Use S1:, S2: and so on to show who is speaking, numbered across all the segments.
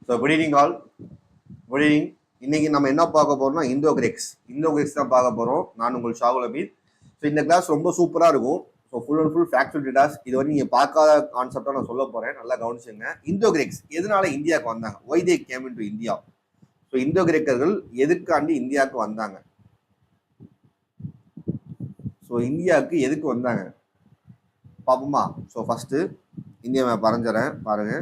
S1: So good evening all. Good evening. இன்னைக்கு நம்ம என்ன பார்க்க போறோம்னா இந்தோ கிரெக்ஸ் தான் பார்க்க போறோம். நான் உங்கள் ஷாகுல் அபீத். ஸோ இந்த கிளாஸ் ரொம்ப சூப்பராக இருக்கும். So full and full factual datas இது வந்து நீங்கள் பார்க்காத கான்செப்டாக நான் சொல்ல போறேன். நல்லா கவனிச்சுங்க. இந்தோ கிரெக்ஸ் எதனால இந்தியாவுக்கு வந்தாங்க? Why they came into India? So Indo கிரேக்கர்கள் எதுக்காண்டி இந்தியாவுக்கு வந்தாங்க? ஸோ இந்தியாவுக்கு எதுக்கு வந்தாங்க பார்ப்போமா? ஸோ ஃபர்ஸ்ட் இந்தியா மேப் வரைஞ்சிறேன் பாருங்க.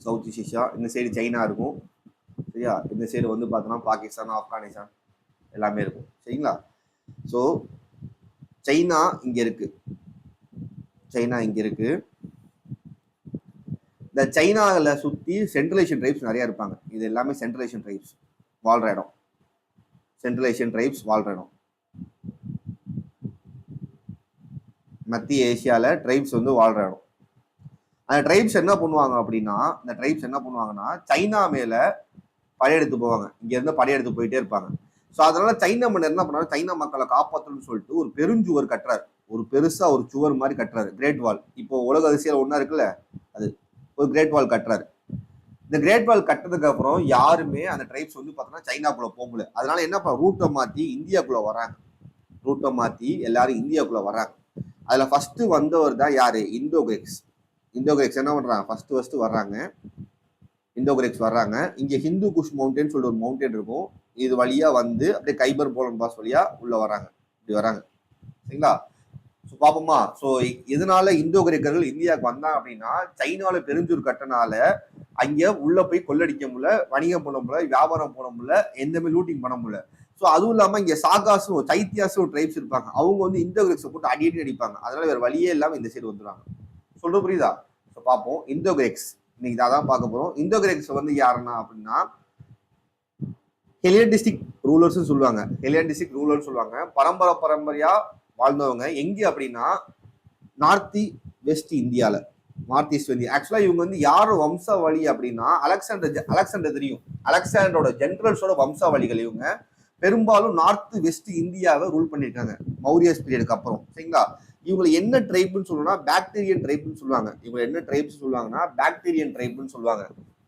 S1: சவுத் ஈஸ்ட் ஏஷியா, இந்த சைடு சைனா இருக்கும் சரியா. இந்த சைடு வந்து பார்த்தோன்னா பாகிஸ்தான், ஆப்கானிஸ்தான் எல்லாமே இருக்கும் சரிங்களா. ஸோ சைனா இங்கே இருக்கு, இந்த சைனாவில் சுற்றி சென்ட்ரல் ஏஷியன் ட்ரைப்ஸ் நிறையா இருப்பாங்க. இது எல்லாமே சென்ட்ரல் ஏஷியன் ட்ரைப்ஸ் வாழ்கிற இடம். மத்திய ஏஷியாவில் ட்ரைப்ஸ் வந்து வாழ்கிற இடம். அந்த ட்ரைப்ஸ் என்ன பண்ணுவாங்க அப்படின்னா, சைனா மேலே படையெடுத்து போவாங்க. இங்கேருந்து படையெடுத்து போயிட்டே இருப்பாங்க. ஸோ அதனால சைனா மன்னர் என்ன பண்ணாரு, சைனா மக்களை காப்பாற்றணும்னு சொல்லிட்டு ஒரு பெருஞ்சுவர் கட்டுறாரு. ஒரு பெருசாக ஒரு சுவர் மாதிரி கட்டுறாரு, கிரேட் வால். இப்போ உலக அதிசயம் ஒன்றா இருக்குல்ல, அது ஒரு கிரேட் வால் கட்டுறாரு. இந்த கிரேட் வால் கட்டுறதுக்கு அப்புறம் யாருமே அந்த ட்ரைப்ஸ் வந்து பார்த்தோன்னா சைனாக்குள்ள போக முடியல. அதனால என்ன ரூட்டை மாற்றி இந்தியாக்குள்ள வராங்க. எல்லாரும் இந்தியாக்குள்ள வராங்க. அதுல ஃபர்ஸ்ட் வந்தவர் தான் யாரு? இந்தோ கிரெக்ஸ் என்ன பண்றாங்க? ஃபர்ஸ்ட் வர்றாங்க. இந்தோ கிரெக்ஸ் வர்றாங்க. இங்க ஹிந்து குஷ் மவுண்டன் சொல்லிட்டு ஒரு மவுண்டன் இருக்கும். இது வழியா வந்து அப்படியே கைபர் போலன் பாஸ் வழியா உள்ள வராங்க. இப்படி வராங்க சரிங்களா. ஸோ பாப்போமா? ஸோ எதனால இந்தோ கிரேக்கர்கள் இந்தியாவுக்கு வந்தாங்க அப்படின்னா, சைனால பெருஞ்சூர் கட்டனால அங்க உள்ள போய் கொள்ளடிக்க முடியல, வணிகம் பண்ண முடியல, வியாபாரம் பண்ண முடியல, எந்த மாதிரி லூட்டிங் பண்ண முடியல. ஸோ அதுவும் இல்லாம இங்க சாகாஸும் சைத்தியாசும் ட்ரைப்ஸ் இருப்பாங்க. அவங்க வந்து இந்தோ கிரெக்ஸை போட்டு அடி அடிப்பாங்க. அதனால வேற வழியே இல்லாம இந்த சைடு வந்துடுவாங்க. சொல்றது புரியுதா? ஸோ பார்ப்போம். இந்தோ கிரெக்ஸ் இன்னைக்கு தான் பார்க்க போறோம். இந்தோ கிரெக்ஸ் வந்து யாருன்னா அப்படின்னா ஹெலியனிஸ்டிக் ரூலர்ஸ் சொல்லுவாங்க. பரம்பரையா வாழ்ந்தவங்க. எங்க அப்படின்னா நார்த் வெஸ்ட் இந்தியால, நார்த் ஈஸ்ட் இந்தியா. ஆக்சுவலா இவங்க வந்து யாரோட வம்சாவளி அப்படின்னா அலெக்சாண்டர் தெரியும். அலெக்சாண்டரோட ஜெனரல்ஸோட வம்சாவளிகள் இவங்க. பெரும்பாலும் நார்த் வெஸ்ட் இந்தியாவை ரூல் பண்ணியிருக்காங்க மௌரியஸ் பீரியடுக்கு அப்புறம் சரிங்களா. இவங்களை என்ன ட்ரைப்னு சொல்லணும்னா பாக்டீரியன் ட்ரைப்னு சொல்லுவாங்க.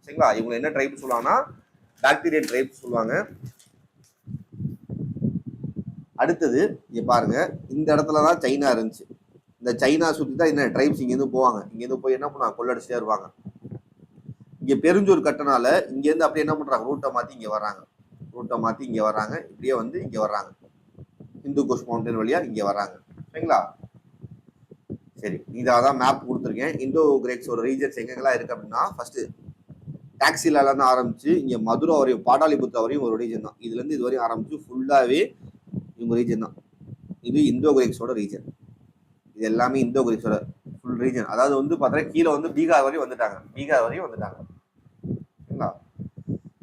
S1: சரிங்களா. இவங்க என்ன ட்ரைப்னு சொல்லுவாங்கன்னா பாக்டீரியன் ட்ரைப் சொல்லுவாங்க. அடுத்தது இங்க பாருங்க, இந்த இடத்துலதான் சைனா இருந்துச்சு. இந்த சைனா சுத்தி தான் என்ன ட்ரைப்ஸ் இங்கேருந்து போவாங்க. இங்கேருந்து போய் என்ன பண்ணுவாங்க? கொள்ளடிச்சுட்டே வருவாங்க. இங்க பெருஞ்சோர் கட்டனால இங்கேருந்து அப்படியே என்ன பண்றாங்க? ரூட்டை மாத்தி இங்க வர்றாங்க. இப்படியே வந்து இங்க வர்றாங்க. இந்து குஷ் மவுண்டன் வழியா இங்க வர்றாங்க சரிங்களா. சரி, இதான் மேப் கொடுத்துருக்கேன். இந்தோ கிரேக்ஸோட ரீஜன்ஸ் எங்கெல்லாம் இருக்கு அப்படின்னா, ஃபர்ஸ்ட் டாக்ஸில இருந்து ஆரம்பிச்சு இங்க மதுரை வரையும், பாடாலிபுத்திர வரையும் ஒரு ரீஜன் தான். இதுல இருந்து இது வரையும் ஆரம்பிச்சு ஃபுல்லாவே இவங்க ரீஜன் தான். இது இந்தோ கிரேக்ஸோட ரீஜன். இது எல்லாமே இந்தோ கிரேக்ஸோட ஃபுல் ரீஜன். அதாவது வந்து பார்த்தீங்கன்னா கீழே வந்து பீகார் வரையும் வந்துட்டாங்க சரிங்களா.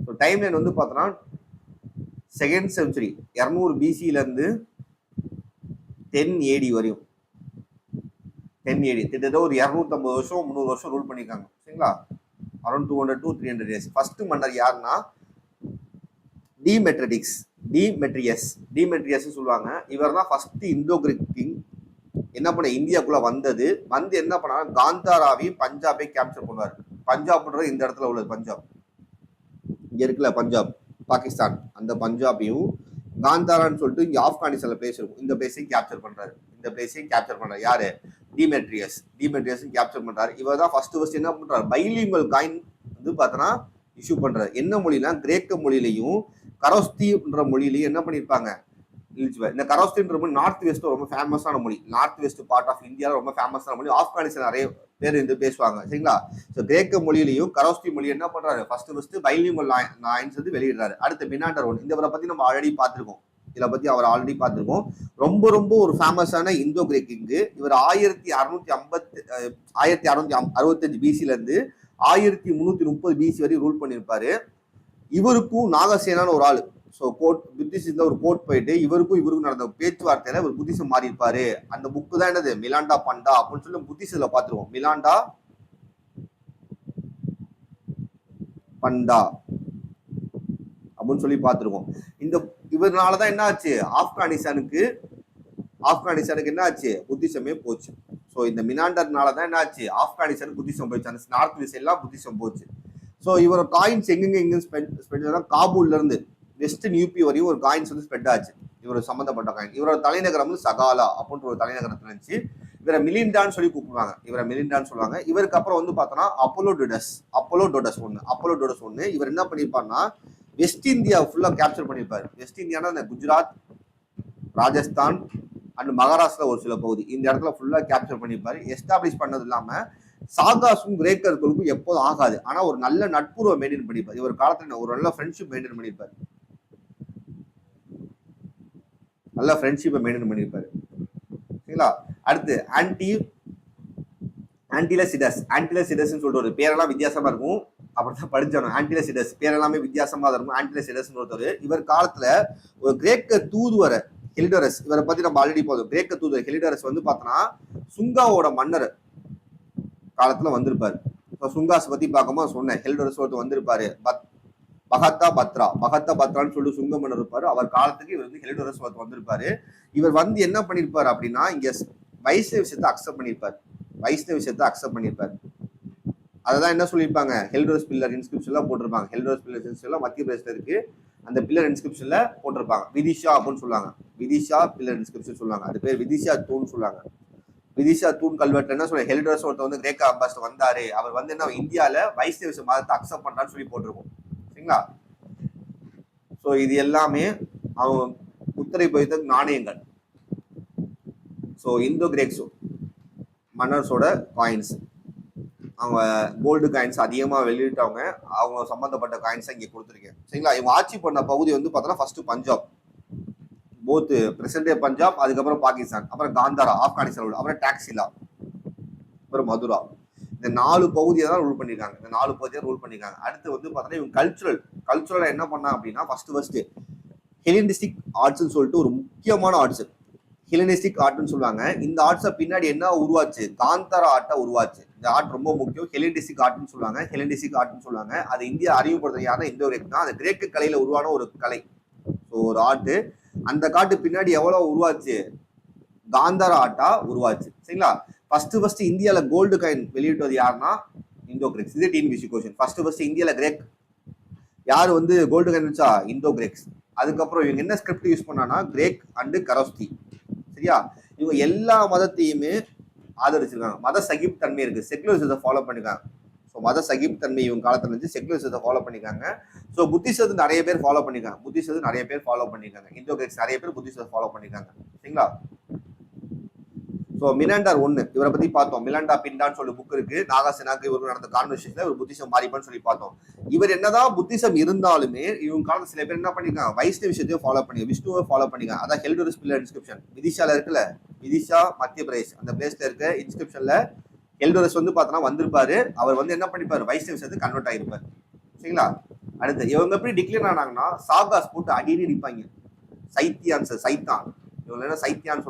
S1: ஸோ டைம் லைன் வந்து பார்த்தோன்னா 2nd செஞ்சுரி 200 BCல இருந்து 10 AD வரையும். கிட்டத்தட்ட ஒரு 250 வருஷம் 300 வருஷம் ரூல் பண்ணியிருக்காங்க சரிங்களா. Around 200 to 300 days. ஃபர்ஸ்ட் மன்னர் யாருன்னா டிமெட்ரியஸ் சொல்லுவாங்க. இவர் தான் ஃபர்ஸ்ட் இந்தோ கிரீக் கிங். என்ன பண்ண இந்தியாக்குள்ள வந்து என்ன பண்ணாரு? காந்தாராவையும் பஞ்சாபை கேப்சர் பண்ணுவார். பஞ்சாப்ன்றது இந்த இடத்துல உள்ளது. பஞ்சாப் இங்க இருக்குல்ல, பஞ்சாப் பாகிஸ்தான், அந்த பஞ்சாபையும் காந்தாரான்னு சொல்லிட்டு இங்க ஆப்கானிஸ்தான்ல பிளேஸ் இருக்கும். இந்த பிளேஸையும் கேப்சர் பண்றாரு. யாரு? டிமெட்ரியஸ் கேப்சர் பண்றாரு. இவர் தான் ஃபர்ஸ்ட் என்ன பண்றாரு? பைலிங்குவல் காயின் வந்து பார்த்தோன்னா இஷ்யூ பண்றாரு. என்ன மொழினா கிரேக்க மொழியிலையும் கரோஸ்தின்ற மொழியிலையும் என்ன பண்ணிருப்பாங்க? இந்த கரோஸ்தின்ற மொழி நார்த் வெஸ்ட் ரொம்ப ஃபேமஸான மொழி. நார்த் வெஸ்ட் பார்ட் ஆஃப் இந்தியாவில் ரொம்ப ஃபேமஸான மொழி. ஆப்கானிஸ்தான் நிறைய பேர் இந்த பேசுவாங்க சரிங்களா. ஸோ கிரேக்க மொழியிலையும் கரோஸ்தி மொழி என்ன பண்றாரு? ஃபர்ஸ்ட் பைலிங்குவல் லைன்ஸ் வந்து வெளியிடுறாரு. அடுத்து மினாண்டர் ஒன். இவரை பத்தி நம்ம ஆல்ரெடி பார்த்திருக்கோம். ரொம்ப ஒரு ஃபேமஸான இந்தோ கிரேக் கிங்கு. இவர் 1665 BCல இருந்து 1330 BC வரை ரூல் பண்ணியிருப்பாரு. இவருக்கும் நாகசேனான்னு ஒரு ஆளு, ஸோ புத்திஸ்ட்ல ஒரு கோர்ட் போயிட்டு இவருக்கும் நடந்த பேச்சுவார்த்தையில ஒரு புத்திசம் மாறி இருப்பாரு. அந்த புக்கு தான் என்னது? மிலாண்டா பண்டா அப்படின்னு சொல்லி புத்திஸ்ட்ல பார்த்துருவோம். மிலாண்டா பண்டா அப்படின்னு சொல்லி பார்த்துருக்கோம். இவர்னாலதான் என்ன ஆச்சு? ஆப்கானிஸ்தானுக்கு ஆப்கானிஸ்தானுக்கு என்ன ஆச்சு, புத்திசமே போச்சு. ஸோ இந்த மினாண்டர்னால தான் என்ன ஆச்சு, ஆப்கானிஸ்தான் புத்திசம் போச்சு, அந்த நார்த் வெஸ்ட் எல்லாம் புத்திசம் போச்சு. ஸோ இவரோட காயின்ஸ் எங்கெங்க ஸ்பெண்ட் காபூல்ல இருந்து வெஸ்டர்ன் யூபி வரையும் ஒரு காயின்ஸ் வந்து ஸ்ப்ரெட் ஆச்சு. இவரோட சம்பந்தப்பட்ட காயின். இவரோட தலைநகரம் வந்து சகாலா அப்படின்ற ஒரு தலைநகரத்துல இருந்துச்சு. இவரை மிலிண்டான்னு சொல்லி கூப்பிடுவாங்க. இவரை மிலிண்டான்னு சொல்லுவாங்க. இவருக்கு அப்புறம் வந்து பார்த்தோன்னா அப்போலோடோடஸ் ஒன்று. இவர் என்ன பண்ணியிருப்பாருன்னா வெஸ்ட் இந்தியா ஃபுல்லா கேப்சர் பண்ணியிருப்பாரு. வெஸ்ட் இந்தியானா இந்த குஜராத், ராஜஸ்தான் அண்ட் மகாராஷ்டிரா ஒரு சில பகுதி, இந்த இடத்துல ஃபுல்லா கேப்சர் பண்ணியிருப்பாரு. எஸ்டாப்ளிஷ் பண்ணது இல்லாம சாகாஸும் கிரேக்கர்களுக்கும் எப்போதும் ஆகாது. ஆனா ஒரு நல்ல நட்புறவை மெயின்டைன் பண்ணியிருப்பாரு. இவர் காலத்துல ஒரு நல்ல ஃப்ரெண்ட்ஷிப் மெயின்டைன் பண்ணியிருப்பாரு. நல்ல ஃப்ரெண்ட்ஷிப்பை மெயின்டைன் பண்ணியிருப்பாரு. சரிங்களா? அடுத்து ஆன்டிலசிடஸ் சொல்லிட்டு ஒரு பேரெல்லாம் வித்தியாசமா இருக்கும். அப்படிதான் படிச்சோம். ஆன்டிலசிடஸ் பேரெல்லாமே வித்தியாசமா இருக்கும். ஆன்டிலசிடஸ் ஒருத்தர். இவர் காலத்துல ஒரு கிரேக்க தூதுவரை ஹெலிடோரஸ், இவரை பத்தி நம்ம ஆல்ரெடி போதும். கிரேக்க தூதுவர் ஹெலிடோரஸ் வந்து பார்த்தோன்னா சுங்காவோட மன்னர் காலத்துல வந்திருப்பாரு. சுங்காஸ் பத்தி பார்க்கும்போது சொன்னேன். ஹெலிடோரஸ் ஒருத்தர் வந்திருப்பாரு. பகத்தா பத்ரான்னு சொல்லி சுங்க மன்னர் இருப்பாரு. அவர் காலத்துக்கு இவர் வந்து ஹெலிடோரஸ் ஒருத்தர் வந்திருப்பாரு. இவர் வந்து என்ன பண்ணிருப்பாரு அப்படின்னா இங்க வைஷ்ணவ விஷயத்தை அக்செப்ட் பண்ணியிருப்பாரு. அதான் என்ன சொல்லியிருப்பாங்க, ஹெலிடோரஸ் பில்லர் இன்ஸ்கிரிப்ஷன்ல போட்டிருப்பாங்க. ஹெலிடோரஸ் பில்லர் இன்ஸ்கிரிப்ஷன்ல மத்திய பிரதேசத்துல இருக்கு. அந்த பில்லர் இன்ஸ்கிரிப்ஷன்ல போட்டிருப்பாங்க. விதிஷா அப்படின்னு சொல்லுவாங்க. விதிஷா பில்லர் இன்ஸ்கிரிப்ஷன் சொல்லுவாங்க. அது பேர் விதிஷா தூண் சொல்லுவாங்க. விதிஷா தூண் கல்வெட்டுல என்ன சொல்ல, ஹெலிடோரஸ் ஒருத்தர் வந்து கிரேக்க அம்பாசிடர் வந்தாரு, அவர் வந்து என்ன இந்தியால வைஷ்ணவ மதத்தை அக்செப்ட் பண்றான்னு சொல்லி போட்டிருக்கோம். சரிங்களா? ஸோ இது எல்லாமே அவங்க முத்திரை பதித்த நாணயங்கள். ஸோ இந்தோ கிரேக்ஸ் மன்னர்ஸோட காயின்ஸ், அவங்க கோல்டு காயின்ஸ் அதிகமாக வெளியிட்டவங்க, அவங்க சம்பந்தப்பட்ட காயின்ஸை இங்கே கொடுத்துருக்கேன். சரிங்களா? இவங்க ஆட்சி பண்ண பகுதி வந்து பார்த்தோன்னா ஃபர்ஸ்ட் பஞ்சாப், போத் பிரசன்ட் டே பஞ்சாப், அதுக்கப்புறம் பாகிஸ்தான், அப்புறம் காந்தாரா ஆப்கானிஸ்தான், அப்புறம் டாக்ஸிலா, அப்புறம் மதுரா. இந்த 4 பகுதியை தான் ரூல் பண்ணியிருக்காங்க. அடுத்து வந்து பார்த்தோன்னா இவங்க கல்ச்சுரலா என்ன பண்ணா அப்படின்னா ஃபர்ஸ்ட் ஹெலினிஸ்டிக் ஆர்ட்ஸ்ன்னு சொல்லிட்டு ஒரு முக்கியமான ஆர்ட்ஸ், ஹெலினிஸ்டிக் ஆர்ட்னு சொல்லுவாங்க. இந்த ஆர்ட்ஸை பின்னாடி என்ன உருவாச்சு, காந்தாரா ஆர்ட்டா உருவாச்சு. இந்த ஆர்ட் ரொம்ப முக்கியம். ஹெலினிஸ்டிக் ஆர்ட்னு சொல்லுவாங்க. அது இந்தியா அறிமுகப்படுத்துறது யாருன்னா இந்தோ கிரேக் தான். அந்த கிரேக்க கலையில உருவான ஒரு கலை. ஸோ ஒரு ஆர்ட், அந்த காட்டு பின்னாடி எவ்வளவு உருவாச்சு, காந்தாரா ஆர்ட்டா உருவாச்சு. சரிங்களா? ஃபர்ஸ்ட் இந்தியால கோல்டு காயின் வெளியிட்டது யாருன்னா இந்தோ கிரேக்ஸ். இது டிஎன்பிஎஸ்சி கொஸ்டின். ஃபர்ஸ்ட் இந்தியால கிரேக் யாரு வந்து கோல்டு காயின் வச்சா, இந்தோ கிரேக்ஸ். அதுக்கப்புறம் இவங்க என்ன ஸ்கிரிப்ட் யூஸ் பண்ணானா கிரேக் அண்ட் கரோஸ்தி. சரியா? இவங்க எல்லா மதத்தையுமே ஆதரிச்சிருக்காங்க. மத சகிப்பு தன்மை இருக்கு, செக்குலரிசத்தை ஃபாலோ பண்ணிருக்காங்க. ஸோ மத சகிப்பு தன்மை இவங்க காலத்துல இருந்து செக்குலரிசத்தை ஃபாலோ பண்ணிருக்காங்க. ஸோ புத்திசத்தை நிறைய பேர் ஃபாலோ பண்ணிருக்காங்க. இந்தோ கிரேக்ஸ் நிறைய பேர் புத்திசத்தை ஃபாலோ பண்ணிருக்காங்க. சரிங்களா? ஸோ மினாண்டார் 1 இவரை பத்தி பார்த்தோம். மிலாண்டா பிண்டான்னு சொல்லி புக் இருக்கு. நாகாசேனாக்கு இவருக்கு நடந்த கான்வர்சேஷன்ல இவர் புத்திசம் மாறிப்பான்னு சொல்லி பார்த்தோம். இவர் என்னதான் புத்திசம் இருந்தாலுமே இவங்க காலத்துல சில பேர் என்ன பண்ணிருக்காங்க, வைஷ்ணவ விஷயத்தையும் ஃபாலோ பண்ணி விஷ்ணுவை ஃபாலோ பண்ணிருக்காங்க. அதான் ஹெலிடோரஸ் பில்லர் இன்ஸ்கிரிப்ஷன் விதிஷால இருக்குல்ல, விதிஷா மத்திய பிரதேஷ், அந்த பிளேஸ்ல இருக்க இன்ஸ்கிரிப்ஷன்ல ஹெலிடோரஸ் வந்து பார்த்தோன்னா வந்திருப்பாரு. அவர் வந்து என்ன பண்ணிப்பாரு, வைஷ்ணவ விஷயத்துக்கு கன்வெர்ட் ஆகிருப்பாரு. சரிங்களா? அடுத்து இவங்க எப்படி டிக்ளேர் ஆனாங்கன்னா சாகாஸ் போட்டு அடிக்கடி அடிப்பாங்க. சைத்தான் இவங்க என்ன சைத்யான்னு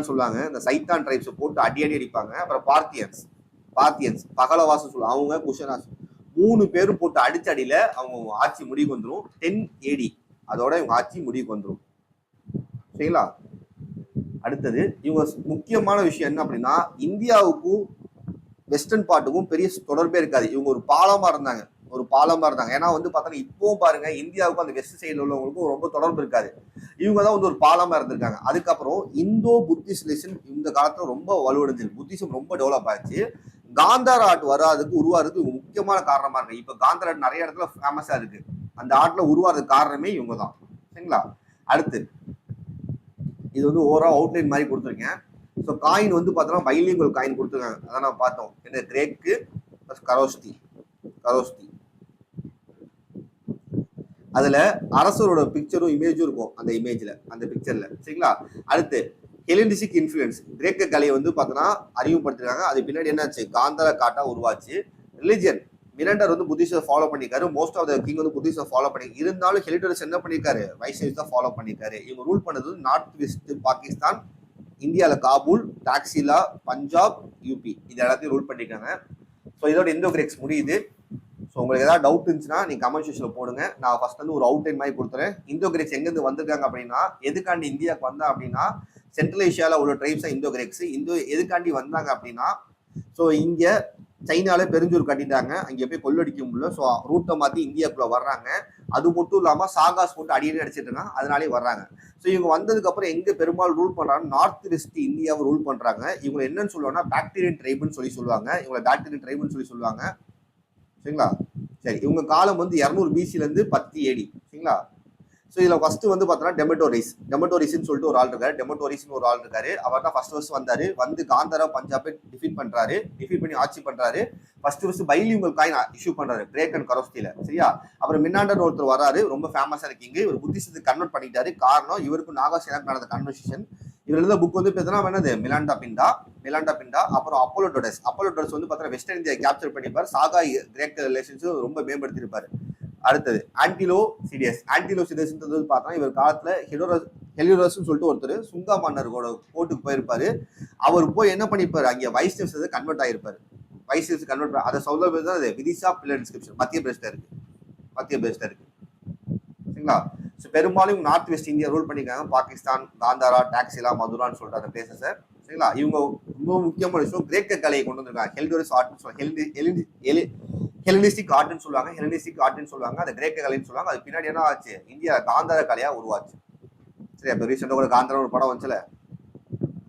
S1: சொல்லுவாங்க. இந்த சைத்தான் ட்ரைப்ஸ் போட்டு அடி அடிப்பாங்க. அப்புறம் பார்த்தியன்ஸ் பகலவாசம் சொல்லுவாங்க. அவங்க குஷனாஸ் 3 பேரும் போட்டு அடிச்ச அடியில அவங்க ஆட்சி முடிவுக்கு வந்துடும். 10 AD அதோட இவங்க ஆட்சி முடிவுக்கு வந்துடும். சரிங்களா? அடுத்தது இவங்க முக்கியமான விஷயம் என்ன அப்படின்னா இந்தியாவுக்கும் வெஸ்டர்ன் பார்ட்டுக்கும் பெரிய தொடர்பே இருக்காது. இவங்க ஒரு பாலமா இருந்தாங்க. ஏன்னா வந்து பார்த்தோன்னா இப்பவும் பாருங்க இந்தியாவுக்கும் அந்த வெஸ்ட் சைடில் உள்ளவங்களுக்கும் ரொம்ப தொடர்பு இருக்காது. இவங்க தான் வந்து ஒரு பாலமா இருந்திருக்காங்க. அதுக்கப்புறம் இந்தோ புத்திஸ்ட் இந்த காலத்துல ரொம்ப வலுவடைஞ்சிருக்கு. புத்திசம் ரொம்ப டெவலப் ஆயிடுச்சு. காந்தாரா ஆர்ட் உருவாறதுக்கு இவங்க முக்கியமான காரணமா இருக்கு. இப்ப காந்தாரா ஆர்ட் நிறைய இடத்துல ஃபேமஸா இருக்கு. அந்த ஆர்ட்ல உருவாறதுக்கு காரணமே இவங்க தான். சரிங்களா? அடுத்து இது வந்து ஓவரால் அவுட்லைன் மாதிரி கொடுத்துருக்கேன். ஸோ காயின் வந்து பார்த்தோன்னா பைலிங்குவல் காயின் கொடுத்துருக்காங்க. அதான் நம்ம பார்த்தோம். என்ன கிரேக்கு கரோஸ்தி. அதுல அரசரோட பிக்சரும் இமேஜும் இருக்கும் அந்த பிக்சர்ல. சரிங்களா? அடுத்து ஹெலினிஸ்டிக் இன்ஃப்ளூயன்ஸ் கிரேக்க கலையை வந்து பார்த்தோன்னா அறிமுகப்படுத்திருக்காங்க. அது பின்னாடி என்னாச்சு, காந்தார காட்டா உருவாச்சு. ரிலிஜியன் மினாண்டர் வந்து புத்திசத்தை ஃபாலோ பண்ணிருக்காரு. மோஸ்ட் ஆஃப் த கிங் வந்து புத்திசத்தை ஃபாலோ பண்ணி இருந்தாலும் ஹெலிடோரஸ் என்ன பண்ணிருக்காரு, வைஷ்ணவத்தை ஃபாலோ பண்ணிருக்காரு. இவங்க ரூல் பண்ணது நார்த் வெஸ்ட் பாகிஸ்தான், இந்தியாவில் காபூல், டாக்ஸிலா, பஞ்சாப், யூபி இது எல்லாத்தையும் ரூல் பண்ணிருக்காங்க. ஸோ இதோட இந்தோ கிரேக்ஸ் முடியுது. ஸோ உங்களுக்கு ஏதாவது டவுட் இருந்துச்சுன்னா நீங்க கமெண்ட் செக்ஷன்ல போடுங்க. நான் ஃபர்ஸ்ட் வந்து ஒரு அவுட்லைன் மாதிரி கொடுத்துறேன். இந்தோ கிரேக்ஸ் எங்கேருந்து வந்திருக்காங்க அப்படின்னா, எதுக்காண்டி இந்தியாவுக்கு வந்தா அப்படின்னா, சென்ட்ரல் ஏஷியாவில் உள்ள ட்ரைப்ஸ் இந்தோ கிரேக்ஸ். எதுக்காண்டி வந்தாங்க அப்படின்னா, ஸோ இங்க சைனால பெருஞ்சூர் கட்டிட்டாங்க, அங்கே போய் கொள்ளடிக்க முடியல. ஸோ ரூட்டை மாற்றி இந்தியாவுக்குள்ள வர்றாங்க. அது மட்டும் இல்லாமல் சாகாஸ் போட்டு அடிக்கடி அடிச்சிட்டு இருக்காங்க, அதனாலே வர்றாங்க. ஸோ இவங்க வந்ததுக்கு அப்புறம் எங்க பெரும்பாலும் ரூல் பண்றாங்க, நார்த் வெஸ்ட் இந்தியாவை ரூல் பண்றாங்க. இவங்க என்னன்னு சொல்லுவாங்கன்னா பாக்டீரியன் ட்ரைப்னு சொல்லி சொல்லுவாங்க. இவங்க பாக்டீரியன் ட்ரைப்னு சொல்லி சொல்லுவாங்க. சரிங்களா? சரி, இவங்க காலம் வந்து 200 BC இருந்து 10 AD. சரிங்களா? ஸோ இதில் ஃபர்ஸ்ட் வந்து பார்த்தோன்னா டெமட்டோரிஸ்ன்னு சொல்லிட்டு ஒரு ஆள் இருக்காரு. டெமட்டோரிஸ்னு ஒரு ஆள் இருக்காரு. அவர் தான் ஃபர்ஸ்ட் வந்தாரு. வந்து காந்தாரா பஞ்சாபை டிஃபீட் பண்ணி ஆட்சி பண்றாரு. ஃபர்ஸ்ட் பைலிங்குவல் காயின் இஷ்யூ பண்றாரு, கிரேக் அண்ட் கரோஸ்டில. சரியா? அப்புறம் மின்னாண்டர் ஒருத்தர் வராரு, ரொம்ப ஃபேமஸா இருக்கீங்க. இவர் புத்திசத்துக்கு கன்வெர்ட் பண்ணிட்டாரு. காரணம் இவருக்கும் நாகாசேனாக்கு நடந்த கன்வர்சேஷன். இவர் எழுத புக் வந்து பார்த்தீங்கன்னா என்னது, மிலாண்டா பிண்டா. அப்புறம் அப்போலோடோடஸ் வந்து பார்த்தீங்கன்னா வெஸ்டர்ன் இந்தியா கேப்சர் பண்ணிப்பார். சாகா கிரேக் ரிலேஷன்ஸ் ரொம்ப மேம்படுத்தியிருப்பாரு. அடுத்தது ஆன்டிலோசிடியஸ் பார்த்தா இவர் காலத்துல ஹெலியோரஸ்ன்னு சொல்லிட்டு ஒருத்தர் சுங்கா மன்னரோட கோட்டுக்கு போயிருப்பாரு. அவர் போய் என்ன பண்ணிப்பாரு, அங்கே வைஸ்னஸ் கன்வெர்ட் ஆயிருப்பாரு. அதை சொல்ல தான் அது விதிஷா பில்லர் டிஸ்கிரிப்ஷன் மத்திய பிரதேஷ்ல இருக்கு. சரிங்களா? ஸோ பெரும்பாலும் நார்த் வெஸ்ட் இந்தியா ரூல் பண்ணிருக்காங்க. பாகிஸ்தான், காந்தாரா, டாக்ஸிலா, மதுரான்னு சொல்லிட்டு அந்த பிளேசஸ். சரிங்களா? இவங்க ரொம்ப முக்கியமான விஷயம் கிரேக்க கலையை கொண்டு வந்திருக்காங்க. ஹெலனிஸ்டிக் ஆர்ட்னு சொல்லுவாங்க. அது கிரேக்க கலைன்னு சொல்லுவாங்க. அது பின்னாடி என்ன ஆச்சு, இந்தியா காந்தார கலையா உருவாச்சு. சரி, அப்போ ரீசெண்டாக கூட காந்தார ஒரு படம் வந்துச்சுல,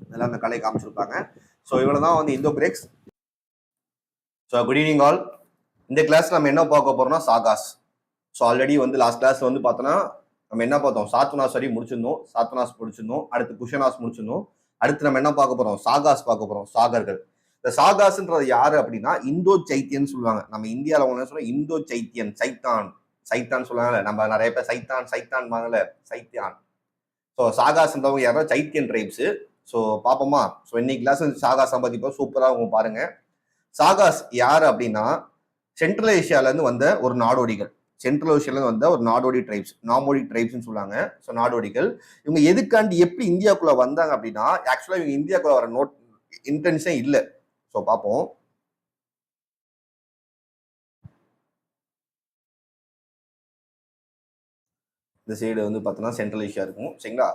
S1: அதெல்லாம் அந்த கலையை காமிச்சிருப்பாங்க. ஸோ இவ்வளவுதான் வந்து Indo Greeks. So good evening all. இந்த கிளாஸ் நம்ம என்ன பார்க்க போறோம்னா சாகாஸ். ஸோ ஆல்ரெடி வந்து லாஸ்ட் கிளாஸ் வந்து பார்த்தோன்னா நம்ம என்ன பார்த்தோம், சாத்துனாஸ் வரையும் முடிச்சிருந்தோம். அடுத்து குஷனாஸ் முடிச்சிருந்தோம். அடுத்து நம்ம என்ன பார்க்க போறோம், சாகாஸ் பார்க்க போறோம், சாகர்கள். இந்த சாகாஸ்ன்றது யாரு அப்படின்னா இந்தோ சைத்தியன் சொல்லுவாங்க. நம்ம இந்தியாவில் என்ன சொல்றோம், இந்தோ சைத்தியன், சைத்தான் சொல்லுவாங்கல்ல. நம்ம நிறைய பேர் சைத்தான் வாங்கல, சைத்தியான். ஸோ சாகாஸ்ன்றவங்க யாரோ சைத்தியன் ட்ரைப்ஸ். ஸோ பார்ப்போமா? ஸோ இன்னைக்கு கிளாஸ் சாகாஸ் சம்பாதிப்போம். சூப்பராக அவங்க பாருங்க. சாகாஸ் யாரு அப்படின்னா சென்ட்ரல் ஏஷியால இருந்து வந்த ஒரு நாடோடி ட்ரைப்ஸ், நாமோடிக் ட்ரைப்ஸ்னு சொல்லுவாங்க. ஸோ நாடோடிகள் இவங்க எதுக்காண்டி எப்படி இந்தியாவுக்குள்ள வந்தாங்க அப்படின்னா, ஆக்சுவலா இவங்க இந்தியாவுக்குள்ள வர இன்டென்ஷன் இல்லை. ஸோ பார்ப்போம். இந்த சைடு வந்து பார்த்தோன்னா சென்ட்ரல் ஏஷியா இருக்கும். சரிங்களா?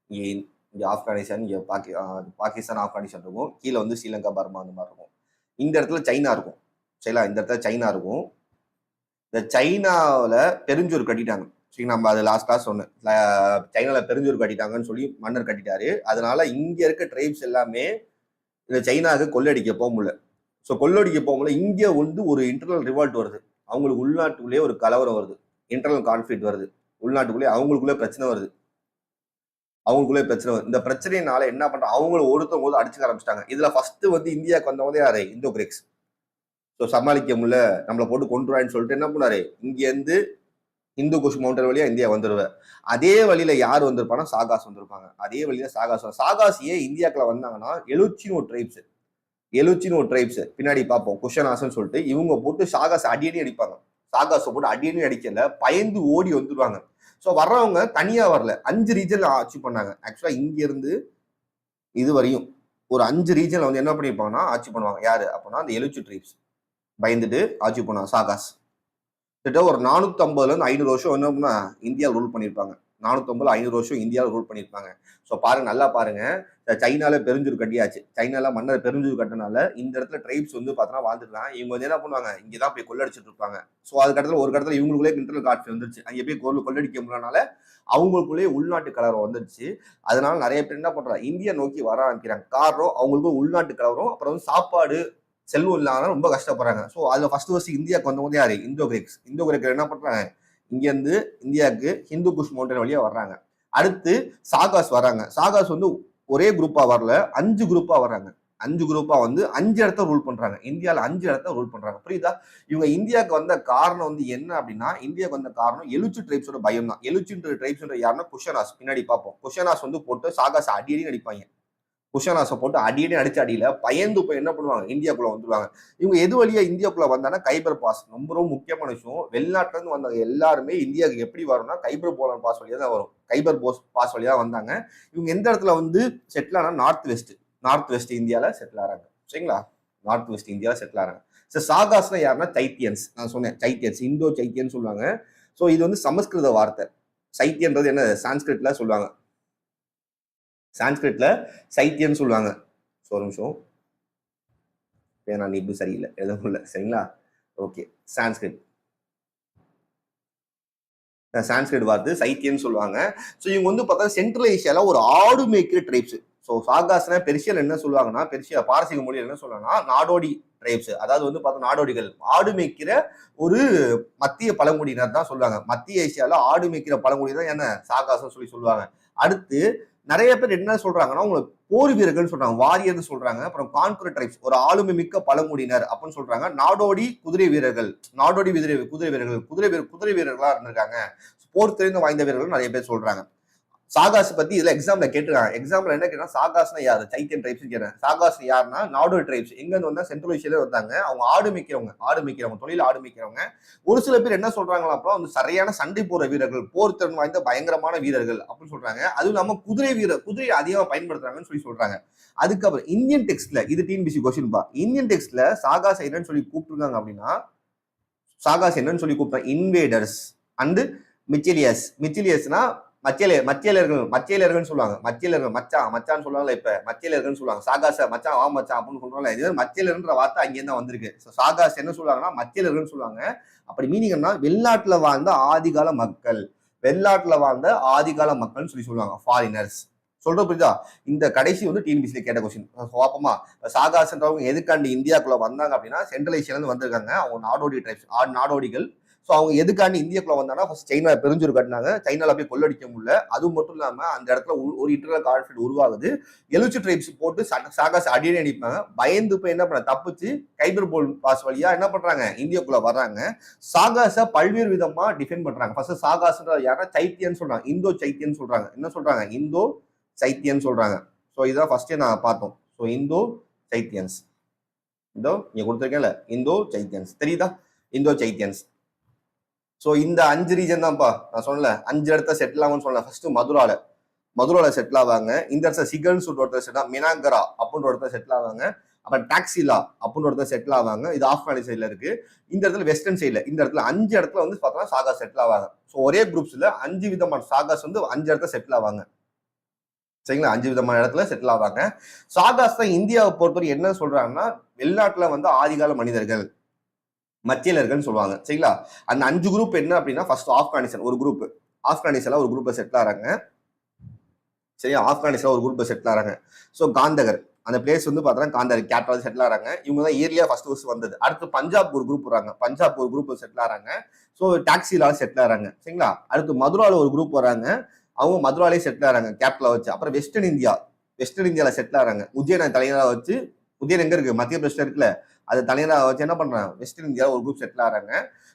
S1: இங்கே ஆப்கானிஸ்தான், இங்கே பாகிஸ்தான் ஆப்கானிஸ்தான் இருக்கும். கீழே வந்து ஸ்ரீலங்கா, பர்மா அந்த மாதிரி இருக்கும். இந்த இடத்துல சைனா இருக்கும். சரிங்களா? இந்த இடத்துல சைனா இருக்கும். இந்த சைனாவில் பெருஞ்சோர் கட்டிட்டாங்க. சரி, நம்ம அது லாஸ்ட் கிளாஸ் சொன்னேன். சைனாவில் பெருஞ்சோர் கட்டிட்டாங்கன்னு சொல்லி மன்னர் கட்டிட்டாரு. அதனால இங்க இருக்க ட்ரைப்ஸ் எல்லாமே இந்த சைனாவுக்கு கொள்ளடிக்க போக முடியல. ஸோ கொள்ளடிக்க போக முடியல. இங்கே வந்து ஒரு இன்டர்னல் ரிவால்ட் வருது. அவங்களுக்கு உள்நாட்டுக்குள்ளேயே ஒரு கலவரம் வருது, இன்டர்னல் கான்ஃபிளிக்ட் வருது. உள்நாட்டுக்குள்ளேயே அவங்களுக்குள்ளே பிரச்சனை வருது. இந்த பிரச்சனையினால என்ன பண்றாங்க, அவங்களும் ஒருத்தவங்க அடிச்சுக்க ஆரம்பிச்சிட்டாங்க. இதுல ஃபர்ஸ்ட் வந்து இந்தியாவுக்கு வந்தவங்க யாரு, இந்தோ கிரேக்ஸ். ஸோ சமாளிக்க முடியல, நம்மளை போட்டு கொண்டுருவான்னு சொல்லிட்டு என்ன பண்ணாரு, இங்க இருந்து இந்து குஷ் மவுண்டன் வழியா இந்தியா வந்துருவேன். அதே வழியில யார் வந்திருப்பானா, சாகாஸ் வந்திருப்பாங்க. அதே வழியில சாகாஸ் ஏன் இந்தியாக்குள்ள வந்தாங்கன்னா, எழுச்சின்னு ஒரு ட்ரைப்ஸ் பின்னாடி பார்ப்போம், குஷனாஸ்ன்னு சொல்லிட்டு இவங்க போட்டு சாகாஸ் அடியடி அடிப்பாங்க. சாகாஸை போட்டு அடியடி அடிக்கல, பயந்து ஓடி வந்துருவாங்க. ஸோ வர்றவங்க தனியா வரல, 5 ரீஜன்ல ஆட்சி பண்ணாங்க. ஆக்சுவலா இங்க இருந்து இது வரையும் ஒரு 5 ரீஜன்ல வந்து என்ன பண்ணிருப்பாங்கன்னா ஆட்சி பண்ணுவாங்க. யாரு அப்படின்னா அந்த எழுச்சி ட்ரைப்ஸ் பயந்துட்டு ஆட்சி பண்ணாங்க. சாகாஸ் கிட்ட ஒரு 450 இருந்து 500 வருஷம் என்ன இந்தியா ரூல் பண்ணியிருப்பாங்க. 450-500 வருஷம் இந்தியாவில் ரூல் பண்ணியிருப்பாங்க. ஸோ பாருங்க, நல்லா பாருங்க. சைனால பெருஞ்சூர் கட்டியாச்சு. சைனால மன்னர் பெருஞ்சூர் கட்டினால இந்த இடத்துல ட்ரைப்ஸ் வந்து பார்த்தோன்னா வாழ்ந்துருக்காங்க. இவங்க வந்து என்ன பண்ணுவாங்க, இங்கதான் போய் கொள்ளடிச்சிட்டு இருப்பாங்க. ஸோ அதுக்கடத்துல ஒரு கடத்துல இவங்களுக்குள்ளே இன்டர்னல் கான்ஃபிளிக்ட் வந்துருச்சு. அங்கே போய் கொள்ளடிக்க முடியலனால அவங்களுக்குள்ளேயே உள்நாட்டு கலவரம் வந்துருச்சு. அதனால நிறைய பேர் என்ன பண்றாங்க, இந்தியா நோக்கி வர ஆரம்பிக்கிறாங்க. காரணம் அவங்களுக்கு உள்நாட்டு கலவரம், அப்புறம் வந்து சாப்பாடு செல்வம் இல்லாம ரொம்ப கஷ்டப்படுறாங்க. ஸோ அதுல ஃபர்ஸ்ட் இந்தியாவுக்கு வந்தவங்க யாரு, இந்தோ கிரேக்ஸ் என்ன பண்றாங்க, இங்க இருந்து இந்தியாவுக்கு ஹிந்து குஷ் மவுண்டன் வழியா வர்றாங்க. அடுத்து சாகாஸ் வராங்க. சாகாஸ் வந்து ஒரே குரூப்பா வரல, 5 குரூப்பா வர்றாங்க. 5 குரூப்பா வந்து 5 இடத்த ரூல் பண்றாங்க. இந்தியாவில் 5 இடத்த ரூல் பண்றாங்க. புரியுதா? இவங்க இந்தியாவுக்கு வந்த காரணம் வந்து என்ன அப்படின்னா, இந்தியாவுக்கு வந்த காரணம் எழுச்சி ட்ரைப்ஸோட பயம் தான். எழுச்சி ட்ரைப்ஸ் யாருன்னா குஷனாஸ். பின்னாடி பார்ப்போம். குஷனாஸ் வந்து போட்டு சாகாஸ் அடியடி அடிப்பாங்க. குஷனாஸை போட்டு அடியடி அடிச்ச அடியில பயந்து போய் என்ன பண்ணுவாங்க, இந்தியாக்குள்ள வந்துருவாங்க. இவங்க எது வழியா இந்தியாக்குள்ள வந்தாங்கன்னா கைபர் பாஸ். ரொம்ப ரொம்ப முக்கியமான விஷயம். வெளிநாட்டுல இருந்து வந்த எல்லாருமே இந்தியாவுக்கு எப்படி வரும்னா கைபர் போலன் பாஸ் வழியா தான் வரும். கைபர் பாஸ் வழியா வந்தாங்க. இவங்க எந்த இடத்துல வந்து செட்டில் ஆனா நார்த் வெஸ்ட் இந்தியால செட்டில் ஆறாங்க. சரிங்களா? நார்த் வெஸ்ட் இந்தியாவில் செட்டில் ஆறாங்க. சாகாஸ்னா யாருன்னா சைத்தியன்ஸ். நான் சொன்னேன் சைத்தியன்ஸ், இந்தோ சைத்தியன் சொல்லுவாங்க. ஸோ இது வந்து சமஸ்கிருத வார்த்தை. சைத்தியன்றது என்ன சான்ஸ்கிரிட்ல சொல்லுவாங்க. சான்ஸ்கிரிட்ல சைத்தியன் சொல்லுவாங்க. ஒரு நிமிஷம், பேனா நீப்பு சரியில்லை, எதுவும் இல்லை, சரிங்களா? ஓகே, சான்ஸ்கிரிட் வார்த்தை சைத்தியன்னு சொல்லுவாங்க. ஸோ இவங்க வந்து பார்த்தா சென்ட்ரல் ஏஷியால ஒரு ஆடு மேய்க்கிற ட்ரைப்ஸ். ஸோ சாகாஸ்னா பெர்ஷியல் என்ன சொல்லுவாங்கன்னா, பெர்ஷியா பாரசீக மொழியில் என்ன சொல்லுவாங்கன்னா நாடோடி ட்ரைப்ஸ். அதாவது வந்து பார்த்தா நாடோடிகள், ஆடு மேய்க்கிற ஒரு மத்திய பழங்குடியினர் தான் சொல்லுவாங்க. மத்திய ஏசியால ஆடு மேய்க்கிற பழங்குடியினர் என்ன சாகாஸ் சொல்லி சொல்லுவாங்க. அடுத்து நிறைய பேர் என்ன சொல்றாங்கன்னா, உங்களுக்கு போர் வீரர்கள் சொல்றாங்க, வாரியர்னு சொல்றாங்க. அப்புறம் கான்குரர் ட்ரைப்ஸ், ஒரு ஆளுமை மிக்க பழங்குடியினர் அப்படின்னு சொல்றாங்க. நாடோடி குதிரை வீரர்கள், நாடோடி குதிரை வீரர்கள், குதிரை வீரர்களா இருந்திருக்காங்க. போர் தெரிந்து வாய்ந்த வீரர்கள் நிறைய பேர் சொல்றாங்க. சாகாஸ் பத்தி இதுல எக்ஸாம்ல கேட்டுருக்காங்க. எக்ஸாம்ல என்ன கேட்டா, சாகாஸ்னா யாரு, சைத்தியன் ட்ரைப்ஸ் கேட்டேன். சாகாஸ் யாருன்னா நாடோடி ட்ரைப்ஸ். எங்க இருந்து வந்தா சென்ட்ரல் ஏசியால வந்தாங்க. அவங்க ஆடு மேய்க்கிறவங்க, தொழில் ஆடு மேய்க்கிறவங்க. ஒரு சில பேர் என்ன சொல்றாங்களா, அப்புறம் வந்து சரியான சண்டை போற வீரர்கள், போர் திறன் வாய்ந்த பயங்கரமான வீரர்கள் அப்படின்னு சொல்றாங்க. அதுவும் இல்லாம குதிரையை அதிகமா பயன்படுத்துறாங்கன்னு சொல்லி சொல்றாங்க. அதுக்கப்புறம் இந்தியன் டெக்ஸ்ட்ல, இது டிஎன்பிசி கொஸ்டின் பா, இந்தியன் டெக்ஸ்ட்ல சாகாஸ் என்னன்னு சொல்லி கூப்பிட்டுருக்காங்க அப்படின்னா, சாகாஸ் என்னன்னு சொல்லி கூப்பிட்டாங்க, இன்வேடர்ஸ் அண்ட் மிச்சிலியஸ்னா மச்சேலியர்கள் சொல்லுவாங்க. மச்சான்னு சொல்லுவாங்கல்ல, இப்ப மச்சேலியர்கள் சொல்லுவாங்க. சாகாச மச்சான் வா மச்சான் அப்படின்னு சொல்றாங்க. இது மச்சேலியர்ன்ற வார்த்தை அங்கேயும் தான் வந்திருக்கு. சாகாஸ் என்ன சொல்லுவாங்கன்னா மச்சேலியர்கள் சொல்லுவாங்க. அப்படி மீனிங் என்ன, வெளிநாட்டுல வாழ்ந்த ஆதிகால மக்கள் சொல்லி சொல்லுவாங்க, ஃபாரினர்ஸ். சொல்ற புரியுதா? இந்த கடைசி வந்து டிஎன்பிசில கேட்ட கொஸ்டின். பாப்போமா, சாகாஸ்ன்றவங்க எதுக்காண்டி இந்தியாக்குள்ள வந்தாங்க அப்படின்னா, சென்ட்ரல் ஏசியால இருந்து வந்திருக்காங்க. அவங்க நாடோடி ட்ரைப்ஸ், நாடோடிகள். ஸோ அவங்க எதுக்காண்டி இந்தியாக்குள்ள வந்தாங்கன்னா, ஃபர்ஸ்ட் சைனா பெருஞ்சூர் கட்டினாங்க. சைனால போய் கொள்ளடிக்க முடியல. அது மட்டும் இல்லாம அந்த இடத்துல ஒரு இன்டர்னல் கான்ஃபிளிக்ட் உருவாகுது. எழுச்சி ட்ரைப்ஸ் போட்டு சாகாஸ் அடியே அடிப்பாங்க. பயந்து போய் என்ன பண்ண, தப்பிச்சு கைபர் போல் பாஸ் வழியா என்ன பண்றாங்க, இந்தியாக்குள்ள வர்றாங்க. சாகாஸ பல்வேறு விதமா டிஃபைன் பண்றாங்க. ஃபர்ஸ்ட் சாகாஸ்ன்ற யாரா சைத்தியன் சொல்றாங்க, இந்தோ சைத்தியன் சொல்றாங்க. என்ன சொல்றாங்க, இந்தோ சைத்தியன் சொல்றாங்க. ஸோ இதான் ஃபர்ஸ்டே நான் பார்த்தோம். ஸோ இந்தோ சைத்தியன்ஸ், இதோ இங்க கொடுத்துருக்கேன்ல, இந்தோ சைத்தியன்ஸ் தெரியுதா, இந்தோ சைத்தியன்ஸ். ஸோ இந்த 5 ரீஜன் தான்ப்பா நான் சொன்னல, 5 இடத்த செட்டில் ஆகும்னு சொன்னேன். ஃபர்ஸ்ட் மதுரால செட்டில் ஆவாங்க. இந்த இடத்துல சிகல்னு சொல்லிட்டு ஒருத்தர் செட்டில், மினாங்கரா அப்படின்னு ஒருத்தர் செட்டில் ஆவாங்க. அப்புறம் டாக்ஸிலா அப்படின்னு ஒருத்தர் செட்டில் ஆவாங்க. இது ஆப்கானிஸ்தான்ல இருக்கு. இந்த இடத்துல வெஸ்டர்ன் சைட்ல, இந்த இடத்துல 5 இடத்துல வந்து பார்த்தோம்னா சாகா செட்டில் ஆவாங்க. ஸோ ஒரே குரூப்ஸ்ல 5 விதமான சாகாஸ் வந்து 5 இடத்துல செட்டில் ஆவாங்க. சரிங்களா, 5 விதமான இடத்துல செட்டில் ஆவாங்க. சாகாஸ் தான் இந்தியாவை பொறுத்தவரை என்ன சொல்றாங்கன்னா, வெளிநாட்டுல வந்து ஆதிகால மனிதர்கள், மத்தியலர்கள் சொல்லுவாங்க. சரிங்களா, அந்த 5 குரூப் என்ன அப்படின்னா, ஃபர்ஸ்ட் ஆப்கானிஸ்தான் ஒரு குரூப், ஆப்கானிஸ்தான்ல ஒரு குரூப்பை செட்டில் ஆறாங்க. சரியா, ஆப்கானிஸ்தான் ஒரு குரூப்பை செட்டில் ஆறாங்க. ஸோ காந்தகர் அந்த பிளேஸ் வந்து பார்த்தோன்னா காந்தகர் கேபிட்டல் செட்டில் ஆறாங்க. இவங்க தான் ஏரியா ஃபர்ஸ்ட் வந்தது. அடுத்து பஞ்சாப் ஒரு குரூப் வராங்க, பஞ்சாப் ஒரு குரூப் செட்டில் ஆறாங்க. ஸோ டாக்ஸிலால செட்டில் ஆறாங்க. சரிங்களா, அடுத்து மதுரால ஒரு குரூப் வராங்க, அவங்க மதுராலே செட்டில் ஆறாங்க கேபிட்டலா வச்சு. அப்புறம் வெஸ்டர்ன் இந்தியால செட்டில் ஆறாங்க. உஜ்ஜைனை தலைவராக வச்சு, உஜ்ஜைன் எங்க இருக்கு, மத்திய பிரதேசம் இருக்குல்ல, அது தலைவராக வச்சு என்ன பண்றாங்க, வெஸ்டர்ன் இந்தியாவில் ஒரு குரூப் செட்டில் ஆறாங்க.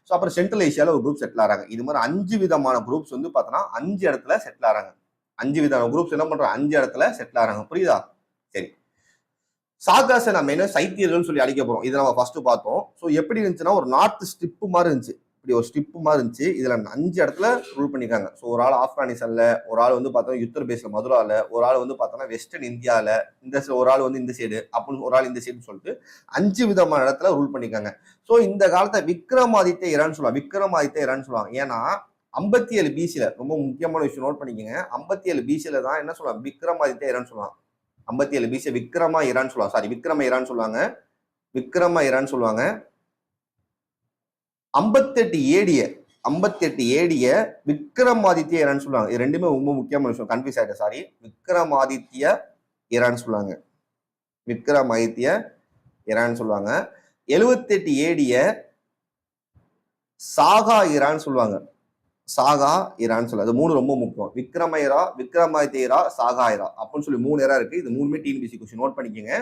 S1: ஸோ அப்புறம் சென்ட்ரல் ஏசியால ஒரு குரூப் செட்டில் ஆறாங்க. இது மாதிரி 5 விதமான குரூப்ஸ் வந்து பார்த்தோன்னா 5 இடத்துல செட்டில் ஆறாங்க. 5 விதமான குரூப்ஸ் என்ன பண்றாங்க, 5 இடத்துல செட்டில் ஆறாங்க. புரியுதா? சரி, சாகாஸை நம்ம என்ன சைத்தியர்கள் சொல்லி அழைக்க போறோம். இதை நம்ம ஃபர்ஸ்ட் பார்த்தோம். ஸோ எப்படி இருந்துச்சுன்னா, ஒரு நார்த் ஸ்ட்ரிப் மாதிரி இருந்துச்சு, இப்படி ஒரு ஸ்ட்ரிப் மாதிரி இருந்துச்சு. இதுல 5 இடத்துல ரூல் பண்ணிருக்காங்க. ஸோ ஒரு ஆள் ஆப்கானிஸ்தான்ல, ஒரு ஆள் வந்து பார்த்தோம்னா உத்தரப்பிரதேச மதுரால, ஒரு ஆள் வந்து பார்த்தோம்னா வெஸ்டர்ன் இந்தியால, ஒரு ஆள் வந்து இந்த சைடு அப்படின்னு, ஒரு ஆள் இந்த சைடுன்னு சொல்லிட்டு 5 விதமான இடத்துல ரூல் பண்ணிருக்காங்க. ஸோ இந்த காலத்தை விக்ரமாதித்ய இரான்னு சொல்லுவாங்க. ஏன்னா 57 பிசில, ரொம்ப முக்கியமான விஷயம் நோட் பண்ணிக்கோங்க, 57 பிசில தான் என்ன சொல்லுவாங்க, விக்ரமாதித்ய இரான்னு சொல்லுவாங்க. 57 பிசி விக்ரம இரான்னு சொல்லுவாங்க. 58 ஏடிய விக்ரமாதித்ய இரான்னு சொல்லுவாங்க. இது ரெண்டுமே ரொம்ப முக்கியமான விஷயம், கன்ஃபியூஸ் ஆயிட்டேன், சாரி. விக்ரமாதித்ய இரான்னு சொல்லுவாங்க. 78 ஏடிய சாகா இரான்னு சொல்லுவாங்க. அது 3 ரொம்ப முக்கியம். விக்ரமாதித்யா, சாகா இரா அப்படின்னு சொல்லி 3 இரா இருக்கு. இது 3மே டிஎன்பிசி கொஸ்டின், நோட் பண்ணிக்கோங்க.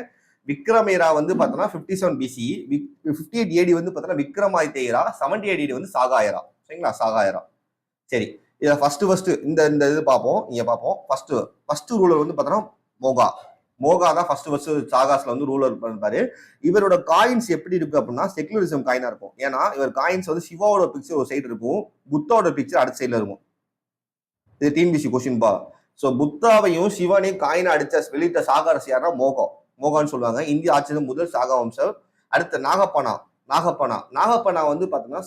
S1: விக்ரமேரா வந்து பார்த்தோன்னா 57 பிசி, 58 ஏடி வந்து பார்த்தோன்னா விக்ரமாதித்ய இரா, 78 ஏடி வந்து சாகா இரா. சரிங்களா, சாகா இரா. சரி, இதில் ஃபர்ஸ்ட் இந்த இது பார்ப்போம். இங்க பார்ப்போம். ஃபர்ஸ்ட் ரூலர் வந்து பார்த்தோன்னா மோகா தான் ஃபர்ஸ்ட் சாகாஸ்ல வந்து ரூலர் பண்ணிருப்பாரு. இவரோட காயின்ஸ் எப்படி இருக்கு அப்படின்னா, செகுலரிசம் காயினா இருக்கும். ஏன்னா இவர் காயின்ஸ் வந்து சிவாவோட பிக்சர் ஒரு சைடு இருக்கும், புத்தாவோட பிக்சர் அடுத்த சைடுல இருக்கும். இது டிஎன்பிசி கொஸ்டின் பா. ஸோ புத்தாவையும் சிவனையும் காயினா அடிச்ச வெளியிட்ட சாகாரஸ் யாருன்னா மோகான்னு சொல்லுவாங்க. இந்திய ஆட்சியின் முதல் சாகா வம்சம். அடுத்த நாகப்பானா, நாகப்பனா வந்து பாத்தீங்கன்னா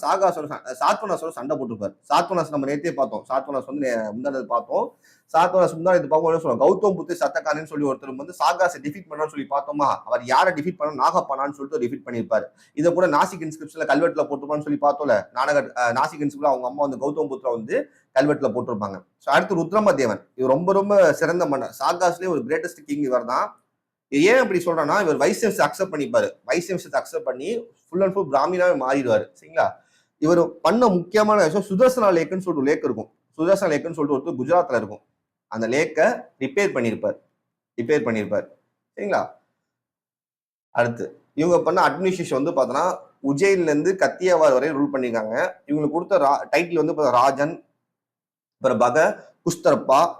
S1: சாத்வனாஸோட சண்டை போட்டிருப்பாரு. சாத்வனாஸ் நம்ம நேத்தே பார்த்தோம். சாத்வனாஸ் வந்து முந்தானது பார்த்தோம். சாத்வனாஸ் முந்தானது பார்க்கும் சொல்லுவாங்க கௌதம் புத்து சத்தக்கானன்னு சொல்லி ஒருத்தர் வந்து சாகாஸை டிஃபீட் பண்ணான்னு சொல்லி பார்த்தோமா, அவர் யாரை டிஃபீட் பண்ணா நாகப்பனான்னு சொல்லிட்டு டிஃபீட் பண்ணியிருப்பாரு. இதை கூட நாசிக் இன்ஸ்கிரிப்ஷன்ல கல்வெட்டுல போட்டுருப்பான்னு சொல்லி பார்த்தோம்ல, நாசிக் இன்ஸ்கிரிப்ஷன்ல அவங்க அம்மா வந்து கௌதம் புத்திர வந்து கல்வெட்டுல போட்டிருப்பாங்க. அடுத்து ருத்ரமதேவன், இவர் ரொம்ப ரொம்ப சிறந்த மன்னர். சாகாஸ்லயே ஒரு கிரேட்டஸ்ட் கிங் இவர் தான். ஏன் அப்படி சொல்றேன்னா, இவர் வைஷ்ணவத்தை அக்செப்ட் பண்ணிப்பாரு. வைஷ்ணவத்தை அக்செப்ட் பண்ணி ஃபுல் அண்ட் ஃபுல் பிராமினாவே மாறிடுவாரு. சரிங்களா? இவர் பண்ண முக்கியமான விஷயம் சுதர்சனா லேக்குன்னு சொல்லிட்டு லேக் இருக்கும். சுதர்சனா லேக்குன்னு சொல்லிட்டு ஒருத்தர் குஜராத்ல இருக்கும். அந்த லேக்கை ரிப்பேர் பண்ணியிருப்பார். சரிங்களா? அடுத்து இவங்க பண்ண அட்மினிஸ்ட்ரேஷன் வந்து பார்த்தோன்னா உஜ்ஜைன்ல இருந்து கத்தியாவார் வரை ரூல் பண்ணியிருக்காங்க. இவங்களுக்கு கொடுத்த டைட்டில் வந்து ராஜன், அப்புறம்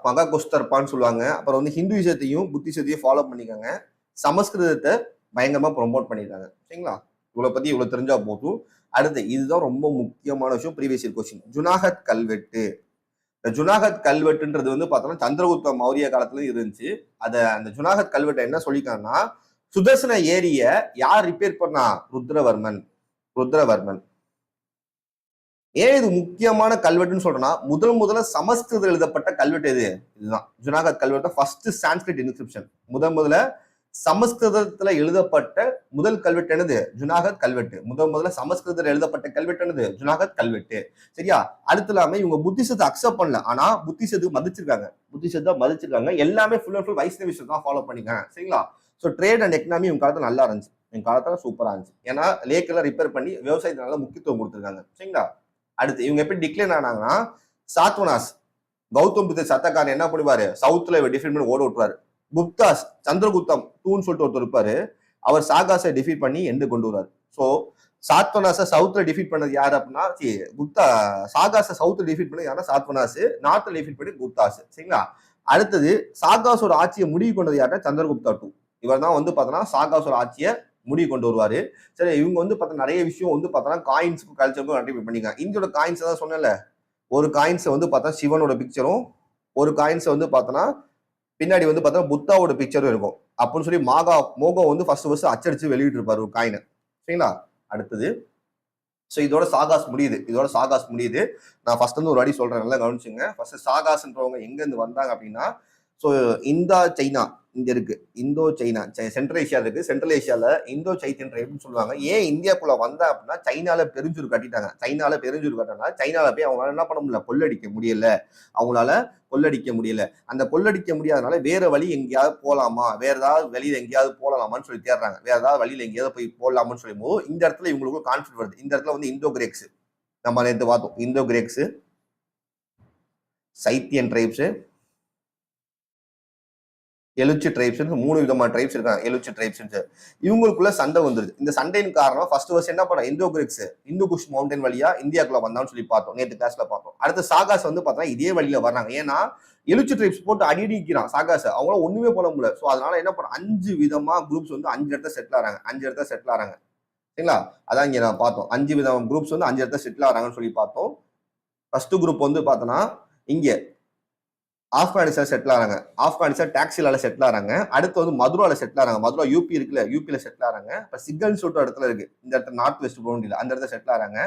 S1: மகா குஸ்தர்பான்னு சொல்லுவாங்க. அப்புறம் வந்து ஹிந்துயிசத்தையும் புத்திசத்தையும் ஃபாலோ பண்ணிக்காங்க. சமஸ்கிருதத்தை பயங்கரமா ப்ரொமோட் பண்ணியிருக்காங்க. சரிங்களா? இவ்வளவு பத்தி இவ்வளவு தெரிஞ்சா போதும். அடுத்து இதுதான் ரொம்ப முக்கியமான விஷயம், ப்ரீவியஸ் இயர் கொஸ்டின். ஜுனாகத் கல்வெட்டு. இந்த ஜுனாகத் கல்வெட்டுன்றது வந்து பார்த்தோம்னா சந்திரகுப்த மௌரிய காலத்துல இருந்துச்சு. அந்த ஜுனாகத் கல்வெட்டை என்ன சொல்லிக்காங்கன்னா, சுதர்சன ஏரிய யார் ரிப்பேர் பண்ணா? ருத்ரவர்மன். ஏன் இது முக்கியமான கல்வெட்டுன்னு சொல்றேன்னா, முதல்ல சமஸ்கிருதம் எழுதப்பட்ட கல்வெட்டு எது? இதுதான் ஜுனாகத் கல்வெட்டு. First Sanskrit inscription. முதல்ல சமஸ்கிருதத்துல எழுதப்பட்ட முதல் கல்வெட்டு என்னது? ஜுனாகத் கல்வெட்டு. முதல்ல சமஸ்கிருதத்தில் எழுதப்பட்ட கல்வெட்டு என்னது? ஜுனாகத் கல்வெட்டு. சரியா? அடுத்து இல்லாம இவங்க புத்திசத்தை அக்செப்ட் பண்ணல, ஆனா புத்திசத்துக்கு மதிச்சிருக்காங்க. எல்லாமே ஃபுல் அண்ட் ஃபுல் வைஷ்ணவிசம் தான் ஃபாலோ பண்ணிக்காங்க. சரிங்களா? ஸோ ட்ரேட் அண்ட் எக்கனாமி இவங்க காலத்துல நல்லா இருந்துச்சு. எங்க காலத்துல சூப்பரா இருந்துச்சு. ஏன்னா லேக் எல்லாம் ரிப்பேர் பண்ணி விவசாயத்துக்கு நல்ல முக்கியத்துவம் கொடுத்துருக்காங்க. சரிங்களா? அடுத்து இவங்க எப்படி டிக்ளைன் ஆனாங்கன்னா, சாத்வனாஸ் கௌதம் புத்த சத்தக்காரன் என்ன பண்ணுவாரு? சவுத்ல டிஃபீட் பண்ணி ஓட விட்டுருவாரு. குப்தாஸ் சந்திரகுப்தம் டூன்னு சொல்லிட்டு ஒருத்தர் இருப்பாரு. அவர் சாகாஸை டிஃபீட் பண்ணி எண்டு கொண்டு வருவார். ஸோ சாத்வனாஸை சவுத்ல டிஃபீட் பண்ணது யாரு அப்படின்னா, சாகாஸை சவுத்ல டிஃபீட் பண்ணது யாருன்னா சாத்வனாஸ், நார்த்ல டிஃபீட் பண்ணி குப்தாஸ். சரிங்களா? அடுத்தது சாகாஸோட ஆட்சியை முடிவு கொண்டது யாருன்னா சந்திரகுப்தா டூ. இவர் தான் வந்து பார்த்தோன்னா சாகாஸோட ஆட்சியை முடிவு கொண்டு வருவாரு. சரி, இவங்க வந்து பார்த்தா நிறைய விஷயம் வந்து பார்த்தோன்னா காயின்ஸுக்கும் கல்ச்சருக்கும் கண்டிப்பா பண்ணிக்காங்க. இந்தியோட காயின்ஸ் தான் சொன்னேன்ல, ஒரு காயின்ஸ் வந்து பார்த்தா சிவனோட பிக்சரும், ஒரு காயின்ஸ் வந்து பார்த்தோன்னா பின்னாடி வந்து பார்த்தா புத்தாவோட பிக்சரும் இருக்கும் அப்படின்னு சொல்லி மோகோ வந்து ஃபர்ஸ்ட் அச்சடிச்சு வெளியிட்டு இருப்பாரு ஒரு காயினை. சரிங்களா? அடுத்தது இதோட சாகாஸ் முடியுது. நான் ஃபர்ஸ்ட் வந்து ஒரு வாட்டி சொல்றேன், நல்லா கவனிச்சுங்க. ஃபர்ஸ்ட் சாகாஸ்ன்றவங்க எங்க இருந்து வந்தாங்க அப்படின்னா, சைனா இங்க இருக்கு. இந்தோ சைனா சென்ட்ரல் ஏஷியா இருக்கு. சென்ட்ரல் ஏஷியால இந்தோ சைத்தியன் ட்ரைப்னு சொல்லுவாங்க. ஏன் இந்தியாக்குள்ள வந்தா அப்படின்னா, சைனால பெருஞ்சூர் கட்டிட்டாங்க. சைனால போய் அவங்களால என்ன பண்ண முடியல? கொள்ளடிக்க முடியல. அந்த கொள்ளடிக்க முடியாதனால வேற வழி எங்கேயாவது போலாமா, வேற ஏதாவது வெளியில எங்கேயாவது போடலாமான்னு சொல்லி தேடுறாங்க. வேற ஏதாவது வழியில எங்கேயாவது போய் போடலாமான்னு சொல்லும் போது இந்த இடத்துல இவங்களுக்கு கான்ஃபிளிக்ட் வருது. இந்த இடத்துல வந்து இந்தோ கிரேக்ஸ் நம்ம நேற்று பார்த்தோம். இந்தோ கிரேக்ஸ், சைத்தியன் ட்ரைப்ஸ், எழுச்சி ட்ரைப்ஸ், 3 விதமான ட்ரைப்ஸ் இருக்காங்க. எழுச்சி ட்ரைப்ஸ் இவங்களுக்குள்ள சண்டை வந்துருது. இந்த சண்டையின் காரணம் ஃபர்ஸ்ட் என்ன பண்ண, இந்தோ கிரேக்ஸ் இந்து குஷ் மவுண்டன் வழியா இந்தியாக்குள்ள வந்தான்னு சொல்லி பார்த்தோம், நேற்று கிளாஸ்ல பார்த்தோம். அடுத்த சாகாஸ் வந்து பார்த்தா இதே வழியில வர்றாங்க. ஏன்னா எழுச்சி ட்ரைப்ஸ் போட்டு அடிக்கிறான் சாகாஸ், அவங்களால ஒண்ணுமே பண்ண முடியல. ஸோ அதனால என்ன பண்ண, 5 விதமா குரூப்ஸ் வந்து 5 இடத்துல செட்டில் ஆறாங்க. சரிங்களா? அதான் இங்க நான் பார்த்தோம். 5 விதமான குரூப்ஸ் வந்து 5 இடத்துல செட்டில் ஆறாங்கன்னு சொல்லி பார்த்தோம். ஃபர்ஸ்ட் குரூப் வந்து பார்த்தோன்னா இங்க ஆப்கானிஸ்தான் செட்டில் ஆறாங்க. ஆப்கானிஸ்தான் டாக்ஸிலால செட்டில் ஆறாங்க. அடுத்து வந்து மதுரால செட்டில் ஆறாங்க. மதுரா யூபி இருக்குல்ல, யூபியில செட்டில் ஆறாங்க. இப்போ சிக்கல் சொல்லிட்டு இடத்துல இருக்கு, இந்த இடத்துல நார்த் வெஸ்ட் பவுண்டியில், அந்த இடத்துல செட்டில் ஆறாங்க.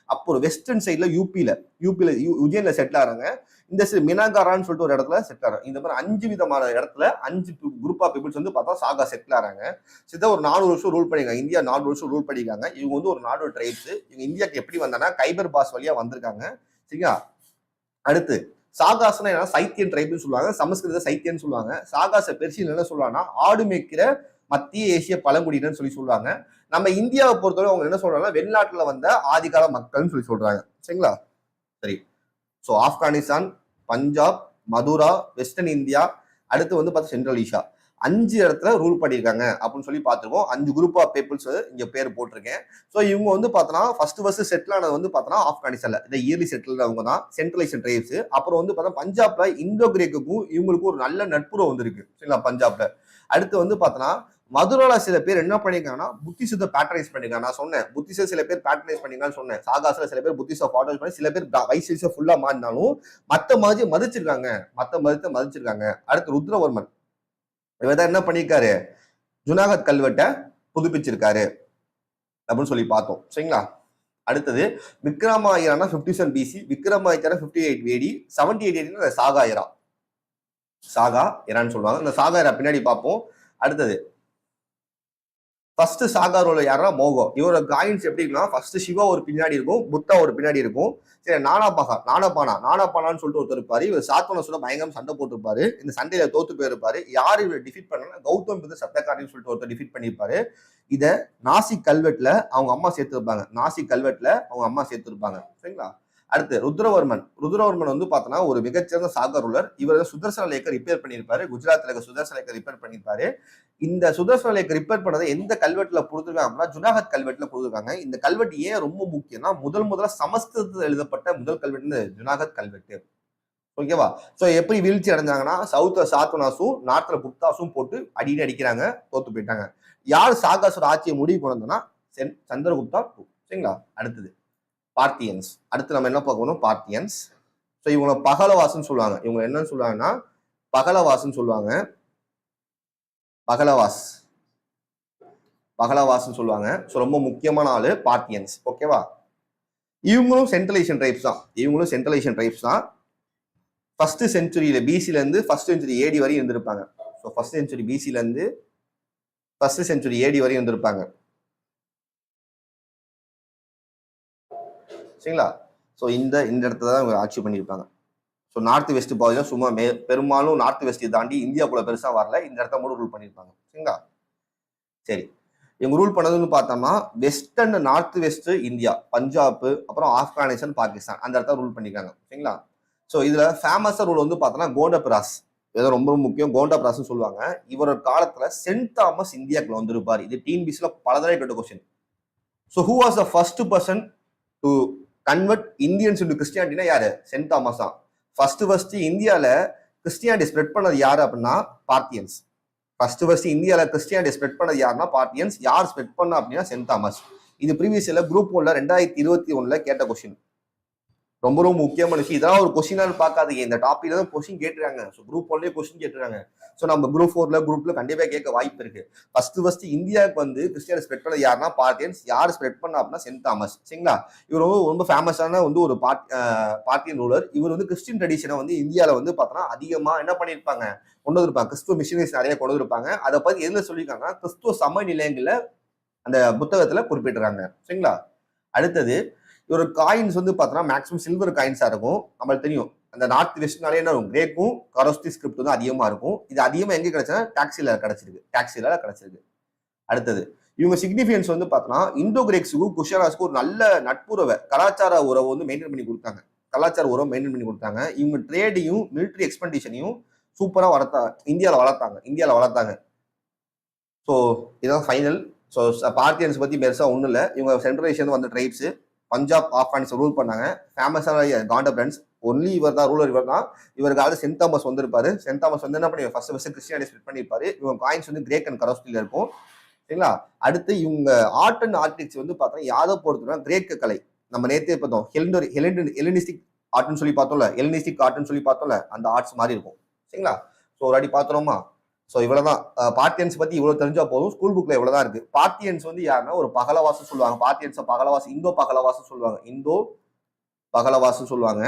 S1: அப்புறம் வெஸ்டர்ன் சைட்ல யூபியில உஜ்ஜைன்ல செட்டில் ஆறாங்க. இந்த மினாகாரான்னு சொல்லிட்டு ஒரு இடத்துல செட்டில் ஆறாங்க. இந்த மாதிரி 5 விதமான இடத்துல 5 குரூப் ஆஃப் பீப்புள்ஸ் வந்து பார்த்தா சாகா செட்டில் ஆறாங்க. சிதா ஒரு 400 வருஷம் ரூல் பண்ணிருக்காங்க. இந்தியா 400 வருஷம் ரூல் பண்ணிருக்காங்க. இவங்க வந்து ஒரு 4 ட்ரைப்ஸ். இவங்க இந்தியாவுக்கு எப்படி வந்தாங்கன்னா கைபர் பாஸ் வழியா வந்திருக்காங்க. சரிங்களா? அடுத்து சாகாஸ்னா என்ன, சைத்தியன் ட்ரைப்னு சொல்லுவாங்க. சமஸ்கிருத சைத்தியன்னு சொல்லுவாங்க. சாகாச பெர்சியன் என்ன சொல்லுவாங்கன்னா ஆடு மேய்க்கிற மத்திய ஏசிய பழங்குடியினு சொல்லி சொல்லுவாங்க. நம்ம இந்தியாவை பொறுத்தவரை அவங்க என்ன சொல்றாங்கன்னா வெளிநாட்டுல வந்த ஆதிகால மக்கள்னு சொல்லி சொல்றாங்க. சரிங்களா? சரி. So Afghanistan, Punjab, Mathura, western India, அடுத்து வந்து பார்த்தா சென்ட்ரல் ஏஷியா, 5 இடத்துல ரூல் பண்ணியிருக்காங்க அப்படின்னு சொல்லி பார்த்துருக்கோம். 5 குரூப் ஆஃப் பீப்புள்ஸ் இங்க பேர் போட்டிருக்கேன். ஸோ இவங்க வந்து பார்த்தோன்னா ஃபர்ஸ்ட் செட்டில் ஆனது வந்து பார்த்தோன்னா ஆப்கானிஸ்தான்ல இந்த இயர்லி செட்டில் அவங்க தான் சென்ட்ரலைசேஷன் ட்ரைப்ஸ். அப்புறம் வந்து பார்த்தா பஞ்சாப்ல இந்தோ கிரேக்குக்கும் இவங்களுக்கும் ஒரு நல்ல நட்புறவு வந்திருக்கு. சரிங்களா? பஞ்சாப்ல. அடுத்து வந்து பார்த்தோன்னா மதுரால சில பேர் என்ன பண்ணிருக்காங்கன்னா புத்திசத்தை பேட்டரைஸ் பண்ணிருக்காங்க. நான் சொன்னேன் புத்திச சில பேர் பேட்டரைஸ் பண்ணிருக்கான்னு சொன்னேன். சாகாஸ்ல சில பேர் புத்திச ஃபாலோ பண்ணி சில பேர் வைசியஸை ஃபுல்லா மாறினாலும் மத்த மதத்தை மதிச்சிருக்காங்க. அடுத்து ருத்ரவர்மன் இவர் தான் என்ன பண்ணிருக்காரு, ஜுனாகத் கல்வெட்டை புதுப்பிச்சிருக்காரு. அப்படின்னு சொல்லி பார்த்தோம். சரிங்களா? அடுத்தது விக்ரமாயிரம்னா 57 BC, விக்ரமாதித்யா 58 AD, 78 AD சாகா எரா. சாகா எரான்னு சொல்லுவாங்க. இந்த சாகா எரா பின்னாடி பார்ப்போம். அடுத்தது ஃபர்ஸ்ட் சாகா ரோல யாரா மோகோ. இவரோட காயின்ஸ் எப்படி இருக்குன்னா ஃபர்ஸ்ட் சிவா ஒரு பின்னாடி இருக்கும், புத்தா ஒரு பின்னாடி இருக்கும். சரி, நானாபானான்னு சொல்லிட்டு ஒருத்தர் இருப்பாரு. இவர் சாத்வனஸோட பயங்கரம் சண்டை போட்டிருப்பாரு. இந்த சண்டையில தோத்து போயிருப்பாரு. யாரு இவர் டிஃபீட் பண்ணா கௌதம் புத்த சப்தகாரின்னு சொல்லிட்டு ஒருத்தர் டிஃபீட் பண்ணியிருப்பாரு. இத நாசிக் கல்வெட்டுல அவங்க அம்மா சேர்த்திருப்பாங்க. நாசிக் கல்வெட்டுல அவங்க அம்மா சேர்த்திருப்பாங்க. சரிங்களா? அடுத்து ருத்ரவர்மன் வந்து பார்த்தோன்னா ஒரு மிகச்சிறந்த சாகா ரூலர். இவர் சுதர்சன லேக்கை ரிப்பேர் பண்ணியிருப்பாரு. குஜராத்ல இருக்க சுதர்சன லேக்கை ரிப்பேர் பண்ணியிருப்பாரு. இந்த சுதர்சன லேக்கை ரிப்பேர் பண்ணதை எந்த கல்வெட்டுல கொடுத்துருக்காங்க அப்படின்னா ஜுனாகத் கல்வெட்டுல கொடுத்துருக்காங்க. இந்த கல்வெட்டு ஏன் ரொம்ப முக்கியம்னா முதல்ல சமஸ்கிருதத்தில் எழுதப்பட்ட முதல் கல்வெட்டு ஜுனாகத் கல்வெட்டு. ஓகேவா? சோ எப்படி வீழ்ச்சி அடைஞ்சாங்கன்னா சவுத்ல சாத்வனாஸும் நார்த்ல புக்தாஸும் போட்டு அடின்னு அடிக்கிறாங்க, தோத்து போயிட்டாங்க. யார் சாகாசோட ஆட்சியை முடிவு கொண்டதுன்னா சந்திரகுப்தா 2. சரிங்களா? அடுத்தது பார்த்தியன்ஸ். அடுத்து நம்ம என்ன பார்க்கணும்? பார்த்தியன்ஸ். ஸோ இவங்க பகலவாசன்னு சொல்லுவாங்க. இவங்க என்னன்னு சொல்லுவாங்கன்னா பகலவாசன்னு சொல்லுவாங்க. பகலவாசன்னு சொல்லுவாங்க. ஸோ ரொம்ப முக்கியமான ஆளு பார்த்தியன்ஸ். ஓகேவா? இவங்களும் சென்ட்ரலைசேஷன் ட்ரைப்ஸ் தான். ஃபர்ஸ்ட் செஞ்சுரியில பிசில இருந்து ஃபர்ஸ்ட் செஞ்சுரி ஏடி வரையும் இருந்திருப்பாங்க. ஸோ ஃபர்ஸ்ட் செஞ்சுரி பிசில இருந்து ஃபர்ஸ்ட் செஞ்சுரி ஏடி வரையும் இருந்திருப்பாங்க. சரிங்களா? ஸோ இந்த இடத்துல தான் இவங்க ஆட்சி பண்ணியிருப்பாங்க. ஸோ நார்த் வெஸ்ட் பகுதியில் சும்மா பெரும்பாலும் நார்த் வெஸ்ட் தாண்டி இந்தியாவுக்குள்ள பெருசா வரல. இந்த இடத்த மட்டும் ரூல் பண்ணியிருப்பாங்க. சரிங்களா? சரி, இவங்க ரூல் பண்ணதுன்னு பார்த்தோம்னா west and north west India, Punjab, அப்புறம் ஆப்கானிஸ்தான், பாகிஸ்தான் அந்த இடத்த ரூல் பண்ணிருக்காங்க. சரிங்களா? ஸோ இதுல ஃபேமஸா ரூல் வந்து பார்த்தோம்னா கோண்டபிராஸ். ஏதோ ரொம்ப முக்கியம், கோண்டபிராஸ்ன்னு சொல்லுவாங்க. இவரோட காலத்துல சென்ட் தாமஸ் இந்தியாக்குள்ள வந்திருப்பாரு. இது டிஎன்பிசில பல தடவை கேட்ட question. So who was the first person to convert Indians into கிறிஸ்டியானிட்டினா யாரு? சென்ட் தாமஸ் தான். ஃபர்ஸ்ட் இந்தியால கிறிஸ்டியானிட்டி ஸ்ப்ரெட் பண்ணது யாரு அப்படின்னா பார்த்தியன்ஸ். ஃபர்ஸ்ட் இந்தியால கிறிஸ்டியானிட்டி ஸ்ப்ரெட் பண்ணது யாருன்னா பார்த்தியன்ஸ். யார் ஸ்ப்ரெட் பண்ணா அப்படின்னா சென்ட் தாமஸ். இது ப்ரீவியஸ்ல குரூப் 1ல 2021 கேட்ட கொஸ்டின். ரொம்ப ரொம்ப முக்கியமான விஷயம். இதெல்லாம் ஒரு கொஸ்டினாலும் பார்க்காதீங்க. இந்த டாபிக்ல தான் கொஸ்டின் கேட்டுருக்காங்க. ஸோ குரூப் 1லயே கொஸ்டின் கேட்டுருக்காங்க. ஸோ நம்ம குரூப் 4ல குரூப்ல கண்டிப்பா கேட்க வாய்ப்பு இருக்கு. ஃபர்ஸ்ட் இந்தியாவுக்கு வந்து கிறிஸ்டியானிட்டி ஸ்ப்ரெட் பண்ணது யாருன்னா பார்த்தியன்ஸ். யார் ஸ்ப்ரெட் பண்ணா அப்படின்னா சென்ட் தாமஸ். சரிங்களா? இவர் ரொம்ப ஃபேமஸான வந்து ஒரு பார்த்தியன் ரூலர். இவர் வந்து கிறிஸ்டின் ட்ரெடிஷனை வந்து இந்தியாவில வந்து பார்த்தோன்னா அதிகமா என்ன பண்ணியிருப்பாங்க, கொண்டு வந்திருப்பாங்க. கிறிஸ்துவ மிஷினரிஸ் நிறைய கொண்டு வந்திருப்பாங்க. அதை பத்தி எதுல சொல்லியிருக்காங்கன்னா கிறிஸ்துவ சமநிலையங்கள அந்த புத்தகத்துல குறிப்பிட்டுறாங்க. சரிங்களா? அடுத்தது ஒரு காயின்ஸ் வந்து பார்த்தோன்னா மேக்ஸிமம் சில்வர் காயின்ஸா இருக்கும். நம்மளுக்கு தெரியும் அந்த நார்த் வெஸ்ட்னாலே என்ன இருக்கும், கிரேக்கும் கரோஸ்டி ஸ்கிரிப்ட் தான் அதிகமா இருக்கும். இது அதிகமா எங்க கிடைச்சா டாக்ஸில கிடைச்சிருக்கு. அடுத்தது இவங்க சிக்னிஃபிகன்ஸ் வந்து பார்த்தோன்னா இந்தோ கிரேக்ஸுக்கும் குஷராஸுக்கும் ஒரு நல்ல நட்புறவை, கலாச்சார உறவை வந்து மெயின்டைன் பண்ணி கொடுத்தாங்க. இவங்க ட்ரேடையும் மிலிட்டரி எக்ஸ்பெண்டிஷனையும் சூப்பரா இந்தியாவில் வளர்த்தாங்க. ஸோ இதான் ஃபைனல். ஸோ பார்த்தியன்ஸ் பத்தி பெருசா ஒன்றும் இல்லை. இவங்க சென்ட்ரல் ஏஷியா வந்த ட்ரைப்ஸ் பஞ்சாப், ஆப்கானிஸ்தான் ரூல் பண்ணாங்க. ஃபேமஸான காண்டபிரன்ஸ் ஒன்லி இவர் தான், ரூலர் இவர் தான். இவருக்காக சென்ட் தாமஸ் வந்திருப்பாரு. சென்ட் தாமஸ் வந்து என்ன பண்ணி ஃபர்ஸ்ட் கிறிஸ்டியானிட்டி ஸ்ப்ரெட் பண்ணியிருப்பாரு. இவங்க காயின்ஸ் வந்து கிரேக் அண்ட் கரோஸ்டில இருக்கும். சரிங்களா? அடுத்து இவங்க ஆர்ட் அண்ட் ஆர்கிடெக்சர் வந்து பார்த்தோம்னா யாரை பொறுத்தனா கிரேக்க கலை. நம்ம நேற்றே பார்த்தோம் ஹெலனிஸ்டிக் ஆர்ட்னு சொல்லி பார்த்தோம்ல, அந்த ஆர்ட்ஸ் மாதிரி இருக்கும். சரிங்களா? ஸோ ஒரு அடி பார்த்தோமா? ஸோ இவ்வளவுதான். பார்த்தியன்ஸ் பத்தி இவ்வளவு தெரிஞ்சா போதும். ஸ்கூல் புக்ல இவ்வளவுதான் இருக்கு. பார்த்தியன்ஸ் வந்து யாருன்னா ஒரு பகலவாசம் சொல்லுவாங்க. பார்த்தியன்ஸ் பகலவாசம், இந்தோ பகலவாசம் சொல்லுவாங்க.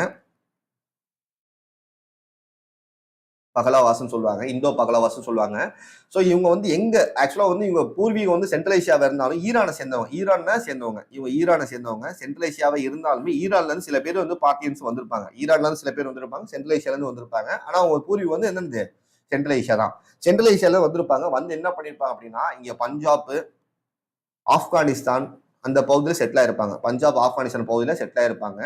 S1: ஸோ இவங்க வந்து எங்க ஆக்சுவலா வந்து இவங்க பூர்வீகம் வந்து சென்ட்ரல் ஏஷியாவை இருந்தாலும் ஈரானை சேர்ந்தவங்க. இவங்க ஈரானை சேர்ந்தவங்க. சென்ட்ரல் ஏஷியாவை இருந்தாலுமே ஈரான்ல இருந்து சில பேர் வந்து பார்த்தியன்ஸ் வந்திருப்பாங்க. சென்ட்ரல் ஏஷியால இருந்து வந்திருப்பாங்க. ஆனா அவங்க பூர்வீகம் வந்து என்னது சென்ட்ரல் ஏஷியா தான். சென்ட்ரல் ஏஷியால வந்திருப்பாங்க. வந்து என்ன பண்ணிருப்பாங்க அப்படின்னா இங்க பஞ்சாப், ஆப்கானிஸ்தான் அந்த பகுதியில் செட்டில் ஆயிருப்பாங்க. பஞ்சாப் ஆப்கானிஸ்தான் பகுதியில் செட்டில் ஆயிருப்பாங்க.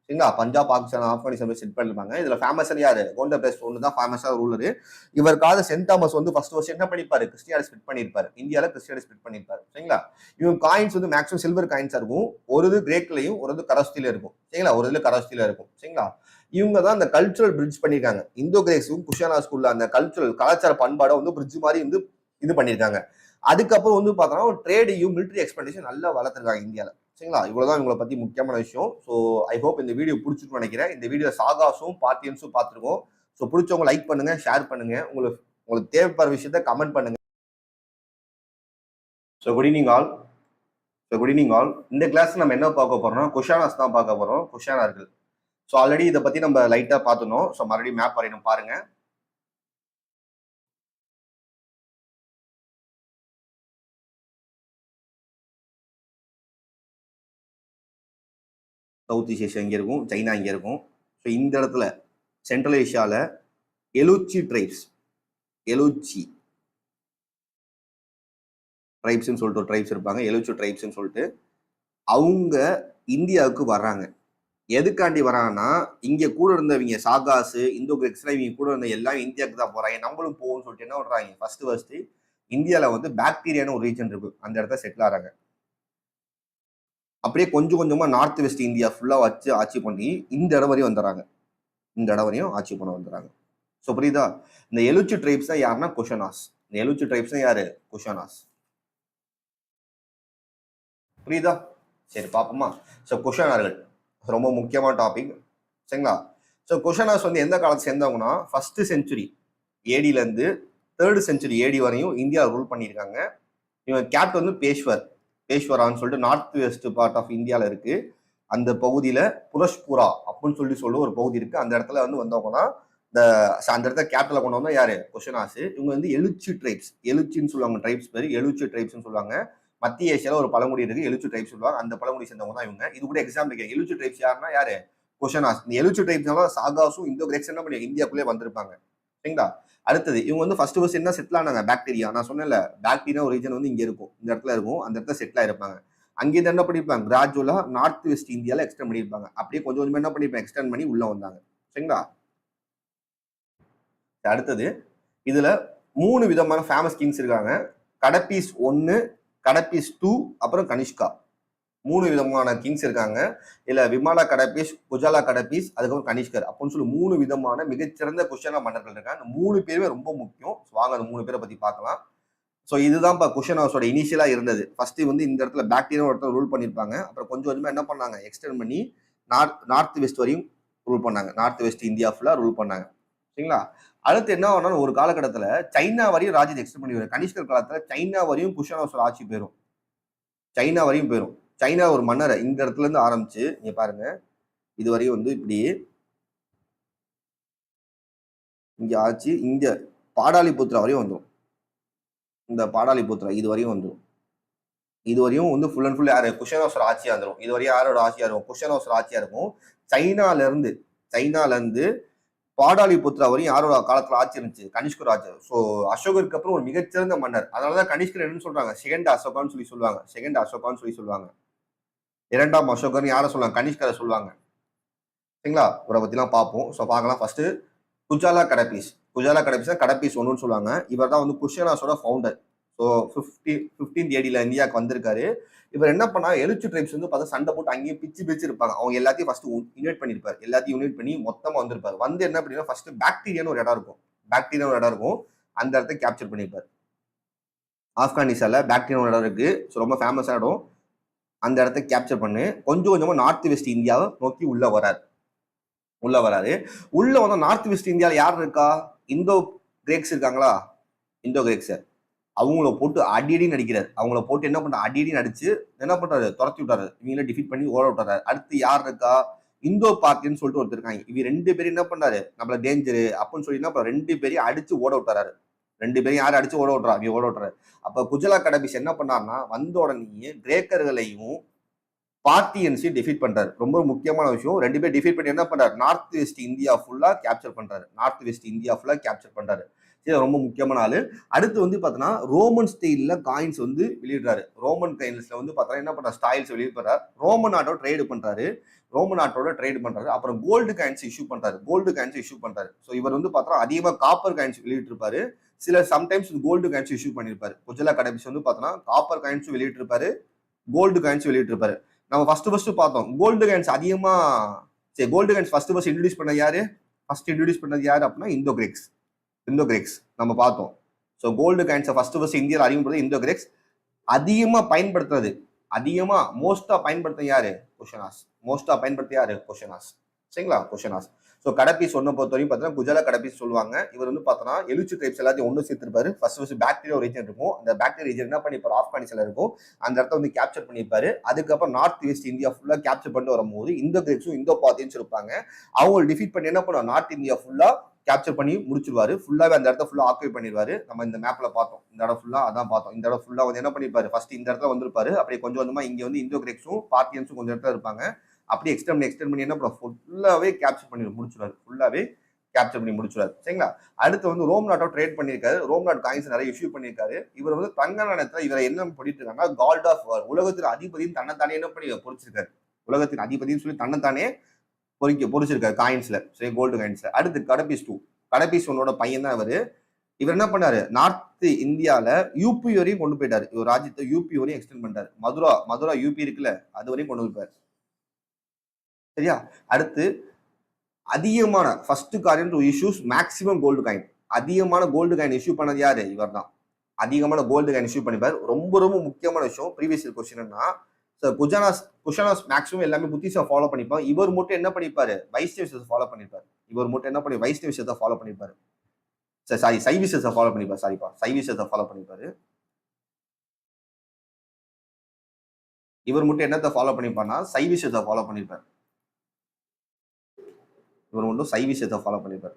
S1: சரிங்களா? பஞ்சாப், ஆப்கானிஸ்தான் செட் பண்ணிருப்பாங்க. இதுல ஃபேமஸ் யாரு? கோண்டபிராஸ் ஒன்று தான் ஃபேமஸான ரூலரு. இவருக்காக சென்ட் தாமஸ் வந்து ஃபர்ஸ்ட் வருஷம் என்ன பண்ணிருப்பாரு, கிறிஸ்டியானிட்டி ஸ்ப்ரெட் பண்ணிருப்பாரு. இந்தியாவில் கிறிஸ்டியானிட்டி ஸ்ப்ரெட் பண்ணிருப்பாரு. சரிங்களா? இவங்க காயின்ஸ் வந்து மேக்ஸிமம் சில்வர் காயின்ஸா இருக்கும். ஒரு இது கிரேக்லையும் ஒரு இது கரோஸ்டில இருக்கும். சரிங்களா? இவங்க தான் அந்த கல்ச்சுரல் பிரிட்ஜ் பண்ணிருக்காங்க. இந்தோ கிரேக்ஸுக்கும் குஷானாஸ்குள்ள அந்த கலாச்சார பண்பாடை வந்து பிரிட்ஜ் மாதிரி வந்து இது பண்ணிருக்காங்க. அதுக்கப்புறம் வந்து பார்த்தோம்னா ஒரு ட்ரேடையும் மிலிட்டரி எக்ஸ்பெண்டிஷன் நல்லா வளர்த்துருக்காங்க இந்தியாவில். சரிங்களா? இவ்வளவுதான் இவங்களை பத்தி முக்கியமான விஷயம். ஸோ ஐ ஹோப் இந்த வீடியோ பிடிச்சிருக்குன்னு நினைக்கிறேன். இந்த வீடியோ சாகாஸும் பார்த்தியன்ஸும் பார்த்துருக்கோம். ஸோ பிடிச்சவங்க லைக் பண்ணுங்க, ஷேர் பண்ணுங்க, உங்களுக்கு தேவைப்படுற விஷயத்த கமெண்ட் பண்ணுங்க. So good evening all. So good evening all. இந்த கிளாஸ் நம்ம என்ன பார்க்க போறோம்னா குஷானாஸ் தான் பார்க்க போறோம், குஷானார்கள். ஸோ ஆல்ரெடி இதை பத்தி நம்ம லைட்டா பார்த்துனோம். ஸோ மறுபடியும் மேப் வரையணும் பாருங்க. சவுத் ஈஸ்ட் ஏஷியா இங்கே இருக்கும், சைனா இங்கே இருக்கும். ஸோ இந்த இடத்துல சென்ட்ரல் ஏஷியாவில் எலுச்சி ட்ரைப்ஸ், எலுச்சி ட்ரைப்ஸ்ன்னு சொல்லிட்டு ஒரு ட்ரைப்ஸ் இருப்பாங்க, எலுச்சி ட்ரைப்ஸ்ன்னு சொல்லிட்டு அவங்க இந்தியாவுக்கு வர்றாங்க. எதுக்காண்டி வராங்கன்னா இங்க கூட இருந்தவங்க சாகாஸ், இந்தோ கிரெக்ஸ்ல இவங்க கூட இருந்த எல்லாம் இந்தியாவுக்கு தான் போறாங்க, நம்மளும் போவோம்னு சொல்லிட்டு என்ன பண்றாங்க, ஃபர்ஸ்ட் இந்தியாவில் வந்து பாக்டீரியான்னு ஒரு ரீஜன் இருக்கு, அந்த இடத்த செட்டில் ஆறாங்க. அப்படியே கொஞ்சம் கொஞ்சமா நார்த் வெஸ்ட் இந்தியா ஃபுல்லா வச்சு ஆட்சி பண்ணி இந்த இடம் வரையும் வந்துடுறாங்க, இந்த இடம் வரையும் ஆட்சி பண்ண வந்துடுறாங்க. ஸோ புரியுதா? இந்த எலுச்சி ட்ரைப்ஸ் தான் யாருன்னா குஷனாஸ். இந்த எலுச்சி ட்ரைப்ஸ் தான் யாரு? குஷனாஸ். புரியுதா? சரி பார்ப்போமா. ஸோ குஷனார்கள் ரொம்ப முக்கியமான டாபிக், சரிங்களா? ஸோ குஷனாஸ் வந்து எந்த காலத்தை சேர்ந்தவங்கன்னா ஃபர்ஸ்ட் செஞ்சுரி ஏடில இருந்து 3rd செஞ்சுரி ஏடி வரையும் இந்தியா ரூல் பண்ணியிருக்காங்க. இவங்க கேப்ட் வந்து பேஷ்வரான்னு சொல்லிட்டு நார்த் வெஸ்ட் பார்ட் ஆஃப் இந்தியாவில் இருக்கு. அந்த பகுதியில புரஷ்புரா அப்படின்னு சொல்லி ஒரு பகுதி இருக்கு. அந்த இடத்துல வந்து வந்தவங்கன்னா அந்த இடத்துல கேபிட்டல கொண்டு வந்தா யாரு? குஷனாஸ். இவங்க வந்து எலுச்சி ட்ரைப்ஸ், எலுச்சின்னு சொல்லுவாங்க, ட்ரைப்ஸ் பேரு எலுச்சி ட்ரைப்ஸ்ன்னு சொல்லுவாங்க. மத்திய ஏசியால ஒரு பழங்குடி இருக்கு, எலுச்சி ட்ரைப்ஸ் சொல்லுவாங்க. அந்த பழங்குடி சேர்ந்தவங்க தான் இவங்க. இது கூட எக்ஸாம்பிள் எலுச்சி ட்ரைப்ஸ் யாருன்னா யாரு? குஷனாஸ். இந்த எலுச்சி ட்ரைப்ஸ்னால சாகாஸும் இந்தோ கிரெக்ஸ் என்ன பண்ணி இந்தியாக்குள்ளே வந்திருப்பாங்க, சரிங்களா? அடுத்தது இவங்க வந்து ஃபர்ஸ்ட் என்ன செட்டில் ஆனாங்க? பாக்டீரியா. நான் சொன்னேன்ல, பாக்டீரியா ஒரு ரீஜன் வந்து இங்க இருக்கும், இந்த இடத்துல இருக்கும், அந்த இடத்துல செட்டில் ஆயிருப்பாங்க. அங்கேருந்து என்ன பண்ணிருப்பாங்க, கிராஜுவலா நார்த் வெஸ்ட் இந்தியால எக்ஸ்டெண்ட் பண்ணிருப்பாங்க. அப்படியே கொஞ்சம் கொஞ்சமா என்ன பண்ணிருப்பாங்க, எக்ஸ்டெண்ட் பண்ணி உள்ள வந்தாங்க, சரிங்களா? அடுத்தது இதுல 3 விதமான ஃபேமஸ் கிங்ஸ் இருக்காங்க. கடப்பீஸ் 1, கடப்பீஸ் 2, அப்புறம் கனிஷ்கா. 3 விதமான கிங்ஸ் இருக்காங்க. இல்ல விமாலா கடப்பீஸ், குஜாலா கடப்பீஸ், அதுக்கப்புறம் கனிஷ்கர் அப்படின்னு சொல்லி 3 விதமான மிகச்சிறந்த குஷானா மன்னர்கள் இருக்காங்க. அந்த 3 பேருமே ரொம்ப முக்கியம். வாங்க அந்த 3 பேரை பத்தி பார்க்கலாம். ஸோ இதுதான் குஷனாஸோட இனிஷியலா இருந்தது. ஃபர்ஸ்ட் வந்து இந்த இடத்துல பாக்டீரியா ஒருத்தர் ரூல் பண்ணியிருப்பாங்க. அப்புறம் கொஞ்சம் கொஞ்சமா என்ன பண்ணாங்க, எக்ஸ்டெண்ட் பண்ணி நார்த் வெஸ்ட் வரையும் ரூல் பண்ணாங்க. நார்த் வெஸ்ட் இந்தியா ஃபுல்லா ரூல் பண்ணாங்க, சரிங்களா? அடுத்து என்ன ஆனாலும் ஒரு காலகட்டத்துல சைனா வரையும் ராஜ்யத்தை எக்ஸ்டெண்ட் பண்ணி வரும். கனிஷ்கர் காலத்துல சைனா வரையும் குஷனாஸோட ஆட்சி போயிடும், சைனா வரையும் போயிடும். சைனா ஒரு மன்னரை இந்த இடத்துல இருந்து ஆரம்பிச்சு நீங்க பாருங்க, இது வரையும் வந்து இப்படி இங்க ஆச்சு, இங்க பாடாலிபுத்ரா வரையும் வந்துடும். இந்த பாடாலிபுத்ரா இது வரையும் வந்துடும். இது வரையும் வந்து ஃபுல் அண்ட் ஃபுல் யாரு? குஷனாஸோட ஆட்சியா இருந்துடும். இது வரையும் யாரோட ஆட்சியா இருக்கும்? குஷனாஸோட ஆட்சியா இருக்கும். சைனால இருந்து பாடாலிபுத்ரா வரையும் யாரோட காலத்துல ஆட்சி இருந்துச்சு? கனிஷ்கர் ஆட்சி. ஸோ அசோகருக்கு அப்புறம் ஒரு மிகச்சிறந்த மன்னர். அதனாலதான் கனிஷ்கர் என்னன்னு சொல்றாங்க, செகண்ட் அசோகான்னு சொல்லி சொல்லுவாங்க, செகண்ட் அசோகான்னு சொல்லி சொல்லுவாங்க. 2ஆம் அசோகர்னு யாரை சொல்லுவாங்க? கனிஷ்கரை சொல்லுவாங்க, சரிங்களா? இவரை பத்திலாம் பார்ப்போம். ஸோ பார்க்கலாம். ஃபர்ஸ்ட் குஜாலா கடப்பீஸ். குஜாலா கடப்பீஸ் கடப்பீஸ் 1ன்னு சொல்லுவாங்க. இவர் தான் வந்து குஷனாஸோட ஃபவுண்டர். ஸோ 15th AD இந்தியாவுக்கு வந்திருக்காரு. இவர் என்ன பண்ணா, எலுச்சி ட்ரைப்ஸ் வந்து பார்த்தா சண்டை போட்டு அங்கேயும் பிச்சு இருப்பாங்க. அவங்க எல்லாத்தையும் ஃபர்ஸ்ட் யூனிட் பண்ணிருப்பாரு, எல்லாத்தையும் யூனிட் பண்ணி மொத்தமா வந்திருப்பாரு. வந்து என்ன பண்ணினா ஃபர்ஸ்ட் பாக்டீரியான்னு ஒரு இடம் இருக்கும், அந்த இடத்த கேப்சர் பண்ணிருப்பாரு. ஆப்கானிஸ்தான்ல பாக்டீரியா ஒரு இடம் இருக்கு, ரொம்ப ஃபேமஸான இடம். அந்த இடத்த கேப்சர் பண்ணு கொஞ்சம் கொஞ்சமா நார்த் வெஸ்ட் இந்தியாவை நோக்கி உள்ள வராரு. உள்ள வந்து நார்த் வெஸ்ட் இந்தியாவில் யார் இருக்கா? இந்தோ கிரேக்ஸ் இருக்காங்களா? இந்தோ கிரேக்ஸ் அவங்கள போட்டு அடியடி நடிக்கிறார். அவங்கள போட்டு என்ன பண்ற, அடியடி நடிச்சு என்ன பண்றாரு, துரத்தி விட்டாரு. இவங்கள டிஃபீட் பண்ணி ஓட விட்டாரு. அடுத்து யார் இருக்கா? இந்தோ பார்ட்டின்னு சொல்லிட்டு ஒருத்தர் இருக்காங்க. இவங்க 2 பேரும் என்ன பண்ணாரு, நம்மள டேஞ்சரு அப்படின்னு சொல்லி என்ன 2 பேரையும் அடிச்சு ஓட விட்டாரு. 2 பேரையும் யாரும் அடிச்சு ஓட விட்டுறா, இவங்க ஓட விட்டுறாரு. அப்ப குஜலா கடபீஸ் என்ன பண்ணாருன்னா, வந்த உடனே கிரேக்கர்களையும் பார்ட்டியன்ஸையும் டிஃபீட் பண்றாரு. ரொம்ப முக்கியமான விஷயம். 2 பேர் டிஃபீட் பண்ணி என்ன பண்றாரு, நார்த் வெஸ்ட் இந்தியா ஃபுல்லா கேப்சர் பண்றாரு. இது ரொம்ப முக்கியமான ஆளு. அடுத்து வந்து பாத்தீங்கன்னா ரோமன் ஸ்டைல்ல காயின்ஸ் வந்து வெளியிடுறாரு. ரோமன் காயின்ஸ்ல வந்து பாத்தீங்கன்னா என்ன பண்றாரு, ஸ்டைல்ஸ் வெளியிடுறாரு. ரோமன் நாட்டோட ட்ரேடு பண்றாரு. அப்புறம் கோல்டு காயின்ஸ் இஷ்யூ பண்றாரு. ஸோ இவர் வந்து பாத்தீங்கன்னா அதிகமா காப்பர் காயின்ஸ் வெளியிட்டிருப்பாரு. சில சம்டைம்ஸ் கோல்டு காயின்ஸ் இஷ்யூ பண்ணிருப்பாரு. குஜலா கடபீஸ் வந்து பாத்தீங்கன்னா காப்பர் காயின்ஸ் வெளியிட்டிருப்பாரு, கோல்டு காயின்ஸ் வெளியிட்டிருப்பாரு. நம்ம ஃபர்ஸ்ட் பார்த்தோம் கோல்டு காயின்ஸ் அதிகமா. சரி, கோல்டு காயின்ஸ் ஃபர்ஸ்ட் இன்ட்ரோடியூஸ் பண்ணது யாரு? அப்படின்னா இந்தோ கிரேக்ஸ் நம்ம பார்த்தோம். ஸோ கோல்டு காயின்ஸை ஃபர்ஸ்ட் இந்தியாவில் அறிமுகப்படுறது இந்தோ கிரேக்ஸ். அதிகமா பயன்படுத்துறது, மோஸ்டா பயன்படுத்த யாரு? குஷனாஸ். சரிங்களா? குஷனாஸ். ஸோ கடப்பீஸ் ஒன்றை பொறுத்தவரைக்கும் பார்த்தீங்கன்னா குஜாலா கடப்பீஸ் சொல்லுவாங்க. இவர் வந்து பார்த்தோன்னா எழுச்சி டைப்ஸ் எல்லாத்தையும் ஒன்று சேர்த்திருப்பாரு. ஃபர்ஸ்ட் பாக்டீரியா ரீஜன் இருக்கும். அந்த பாக்டீரியா ரீஜன் என்ன பண்ணிப்பாரு, ஆப்கானிஸ்தான்ல இருக்கும், அந்த இடத்த வந்து கேப்சர் பண்ணியிருப்பாரு. அதுக்கப்புறம் நார்த் வெஸ்ட் இந்தியா ஃபுல்லாக கேப்சர் பண்ணிட்டு வரும்போது இந்தோ கிரேக்ஸும் இந்தோ பார்த்தியன்ஸ் இருப்பாங்க. அவங்க டிஃபீட் பண்ணி என்ன பண்ணுவாங்க, நார்த் இந்தியா ஃபுல்லா கேப்சர் பண்ணி முடிச்சிருவாரு. ஃபுல்லாவே அந்த இடத்த ஃபுல்லா ஆக்குபை பண்ணிடுவாரு. நம்ம இந்த மேப்ல பார்த்தோம், இந்த இடம் ஃபுல்லா அதான் பார்த்தோம். இந்த இடம் ஃபுல்லா வந்து என்ன பண்ணிருப்பாரு, ஃபர்ஸ்ட் இந்த இடத்துல வந்திருப்பாரு. அப்படியே கொஞ்சம் கொஞ்சமா இங்க வந்து இந்தோ கிரேக்ஸும் பார்த்தியன்ஸும் கொஞ்சம் இடத்துல இருப்பாங்க. அப்படியே எக்ஸ்டெண்ட் பண்ணி என்ன பண்ணுவோம், ஃபுல்லாவே கேப்சர் பண்ணி முடிச்சிருவாரு. ஃபுல்லாவே கேப்சர் பண்ணி முடிச்சிருவாரு. சரிங்களா? அடுத்து வந்து ரோம் நாட்டோ ட்ரேட் பண்ணியிருக்காரு. ரோம் நாட் காயின்ஸ் நிறைய இஷ்யூ பண்ணியிருக்காரு. இவர் வந்து தங்க நாணயத்துல இவரை என்ன பண்ணிட்டு இருக்காங்க, கால்ட் ஆஃப் வார், உலகத்தின் அதிபதியும் தன்னைத்தானே என்ன பண்ணி பொறிச்சிருக்காரு. உலகத்தின் அதிபதினு சொல்லி தன்னைத்தானே பொறிச்சிருக்காரு காயின்ஸ்ல. சரி, கோல்டு காயின்ஸ்ல. அடுத்து கடப்பீஸ் 2. கடப்பீஸ் 1ஓட பையன் தான் இவர். இவர் என்ன பண்ணாரு, நார்த் இந்தியால யூபி வரையும் கொண்டு போயிட்டாரு. இவர் ராஜ்யத்தை யூபி வரையும் எக்ஸ்டெண்ட் பண்ணிட்டாரு. மதுரா யூபி இருக்குல்ல, அது வரையும் கொண்டு போயிருப்பாரு. சரியா? அடுத்து அதிகமான first coin to issues maximum gold coin. அதிகமான கோல்டு காயின் இஷ்யூ பண்ணது யாரு, இவர் தான். அதிகமான கோல்டு காயின் இஷ்யூ பண்ணிப்பாரு. ரொம்ப ரொம்ப முக்கியமான விஷயம் ப்ரீவியஸ் கொஸ்டின்னா, குஷானாஸ் மேக்ஸிமம் எல்லாமே புத்திசம் ஃபாலோ பண்ணிப்பாங்க. இவர் மட்டும் என்ன பண்ணிப்பாரு, வைஷ்ணவ விஷயத்தை ஃபாலோ பண்ணிப்பாரு. இவர் மட்டும் என்ன பண்ணி வைஷ்ணவ விஷயத்தை ஃபாலோ பண்ணிப்பாரு. சாரி, சைவிசத்தை ஃபாலோ பண்ணிப்பாரு. சாரிப்பா, சைவிசத்தை ஃபாலோ பண்ணிப்பாரு. இவர் மட்டும் என்னத்தை ஃபாலோ பண்ணிப்பாருன்னா சைவிசத்தை ஃபாலோ பண்ணிப்பாரு. இவர் மட்டும் சைவிசத்தை ஃபாலோ பண்ணிப்பாரு.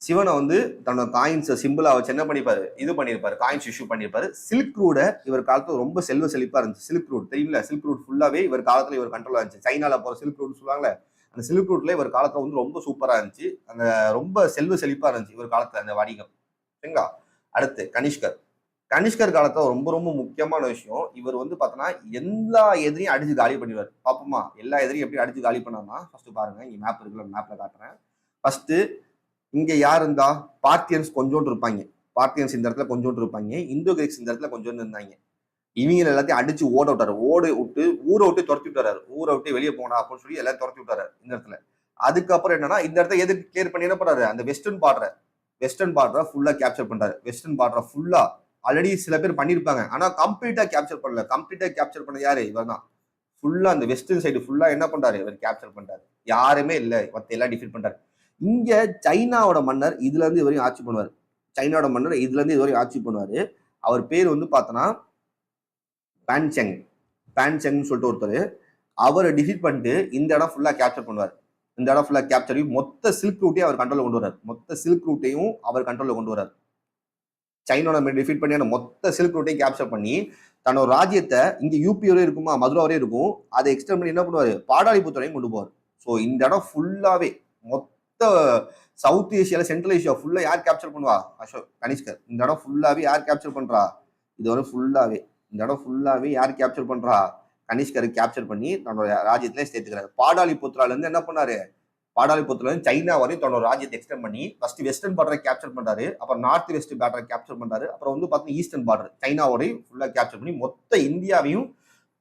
S1: சிவனை வந்து தன்னோட காயின்ஸ் சிம்பிளா வச்சு என்ன பண்ணிப்பாரு, இது பண்ணிருப்பாரு, காயின்ஸ் இஷ்யூ பண்ணிருப்பாரு. சில்க் ரூட இவர் காலத்துல ரொம்ப செல்வ செழிப்பா இருந்துச்சு. சில்க் ரூட் தெரியுங்களா, சில்க் ரூட் ஃபுல்லாவே இவர் காலத்துல இவர் கண்ட்ரோலா இருந்துச்சு. சைனால போற சில்க் ரூட் சொல்லுவாங்களே, அந்த சில்க் ரூட்ல இவர் காலத்துல வந்து ரொம்ப சூப்பரா இருந்துச்சு. அந்த ரொம்ப செல்வ செழிப்பா இருந்துச்சு இவர் காலத்துல அந்த வணிகம். சரிங்களா? அடுத்து கனிஷ்கர் காலத்துல ரொம்ப ரொம்ப முக்கியமான விஷயம், இவர் வந்து பார்த்தோன்னா எல்லா எதிரையும் அடிச்சு காலி பண்ணிடுவார். பாப்போமா எல்லா எதிரையும் எப்படி அடிச்சு காலி பண்ணார்னா, ஃபர்ஸ்ட் பாருங்க, இங்க மேப் இருக்குல்ல, மேப்ல காட்டுறேன். ஃபர்ஸ்ட் இங்க யார் இருந்தா, பார்த்தியன்ஸ் கொஞ்சோண்டு இருப்பாங்க. பார்த்தியன்ஸ் இந்த இடத்துல கொஞ்சோண்டு இருப்பாங்க. இந்தோ கிரீக்ஸ் இந்த இடத்துல கொஞ்சோண்டு இருந்தாங்க. இவங்க எல்லாத்தையும் அடிச்சு ஓட விட்டாரு. ஊரை விட்டு துரத்தி விட்டாரு. ஊரை விட்டு வெளியே போனா அப்படின்னு சொல்லி எல்லாம் துரத்தி விட்டாரு இந்த இடத்துல. அதுக்கப்புறம் என்னன்னா, இந்த இடத்த எது கிளியர் பண்ணி என்ன பண்றாரு, அந்த வெஸ்டர்ன் பார்டரை ஃபுல்லா கேப்சர் பண்றாரு. வெஸ்டர்ன் பார்டரை ஃபுல்லா ஆல்ரெடி சில பேர் பண்ணிருப்பாங்க, ஆனா கம்ப்ளீட்டா கேப்சர் பண்ணல. கம்ப்ளீட்டா கேப்சர் பண்ண யாரு, இவர் தான். ஃபுல்லா அந்த வெஸ்டர்ன் சைடு ஃபுல்லா என்ன பண்றாரு, இவர் கேப்சர் பண்றாரு. யாருமே இல்ல, மத்த எல்லாம் டிஃபீட் பண்றாரு. இங்க சைனாவோட மன்னர் இதுல இருந்து இதுவரையும் ஆட்சி பண்ணுவார். சைனாவோட மன்னர் இதுல இருந்து இதுவரையும் ஆட்சி பண்ணுவாரு. அவர் பேர் வந்து பார்த்தோன்னா பேன்செங் சொல்லிட்டு ஒருத்தர். அவரை டிஃபீட் பண்ணிட்டு இந்த இடம் ஃபுல்லா கேப்சர் பண்ணுவார். இந்த இடம் ஃபுல்லா கேப்சர் மொத்த சில்க் ரூட்டையும் அவர் கண்ட்ரோல் கொண்டு வர்றாரு. மொத்த சில்க் ரூட்டையும் அவர் கண்ட்ரோல் கொண்டு வர்றாரு. சைனாவோட டிஃபீட் பண்ணி அந்த மொத்த சில்க் ரூட்டையும் கேப்சர் பண்ணி தன்னோட ராஜ்யத்தை இங்க யூபி வரையும் இருக்குமா, மதுரா வரையும் இருக்கும், அதை எக்ஸ்டெண்ட் பண்ணி என்ன பண்ணுவாரு, பாடாலிபுத்திரையும் கொண்டு போவார். ஸோ இந்த இடம் ஃபுல்லாவே சவுத் ஏசியால சென்ட்ரல் ஏசியா ஃபுல்லா யார் கேப்சர் பண்ணுவா, கனிஷ்கர். இந்த இடம் ஃபுல்லாவே யார் கேப்சர் பண்றா, இது வந்து ஃபுல்லாவே இந்த இடம் ஃபுல்லாவே யார் கேப்சர் பண்றா, கனிஷ்கரை கேப்சர் பண்ணி தன்னோட ராஜ்யத்திலே சேர்த்துக்கிறாரு. பாடாலிபுத்ரால இருந்து என்ன பண்ணாரு, பாடாலிபுத்ரால இருந்து சைனா வரையும் தன்னோட ராஜ்யத்தை எக்ஸ்டெண்ட் பண்ணி ஃபர்ஸ்ட் வெஸ்டர்ன் பார்டரை கேப்சர் பண்றாரு. அப்புறம் நார்த் வெஸ்ட் பார்டரை கேப்சர் பண்றாரு. அப்புறம் வந்து பார்த்தீங்கன்னா ஈஸ்டர்ன் பார்டர் சைனா வரையும் ஃபுல்லா கேப்சர் பண்ணி மொத்த இந்தியாவையும்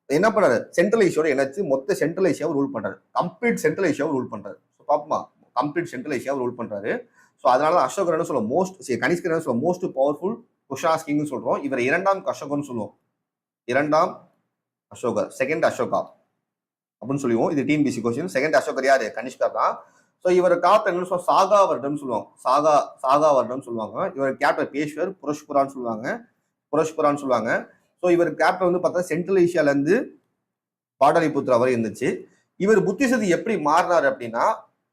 S1: என்ன பண்றாரு, சென்ட்ரல் ஏசியாவோட இணைச்சு மொத்த சென்ட்ரல் ஏசியாவை ரூல் பண்றாரு. கம்ப்ளீட் சென்ட்ரல் ஏசியாவை ரூல் பண்றாரு. பாப்போமா, கம்ப்ளீட் சென்ட்ரல் ஏசியாவை ரூல் பண்றாரு. ஸோ அதனால அசோகர் என்ன சொல்லுவோம், கனிஷ்கர் என்ன சொல்லுவோம், மோஸ்ட் பவர்ஃபுல் குஷானாஸ் கிங்னு சொல்றோம். இவர் இரண்டாம் அசோகர்னு சொல்லுவோம். இரண்டாம் அசோகர், செகண்ட் அசோகா அப்படின்னு சொல்லுவோம். இது டிஎன்பிஎஸ்சி கொஸ்டின். செகண்ட் அசோகர் யாரு, கனிஷ்கர் தான். ஸோ இவர் காலத்தை என்ன சொல்லுவோம், சாகா வருடம் சொல்லுவாங்க. சாகா வருடம் சொல்லுவாங்க. இவர் கேப்டர் பேஷ்வர் புரஷ்புரான்னு சொல்லுவாங்க. ஸோ இவர் கேப்டர் வந்து பார்த்தா சென்ட்ரல் ஏசியால இருந்து பாடலிபுத்ரா வரை இருந்துச்சு. இவர் புத்திசத்தை எப்படி மாறினார் அப்படின்னா,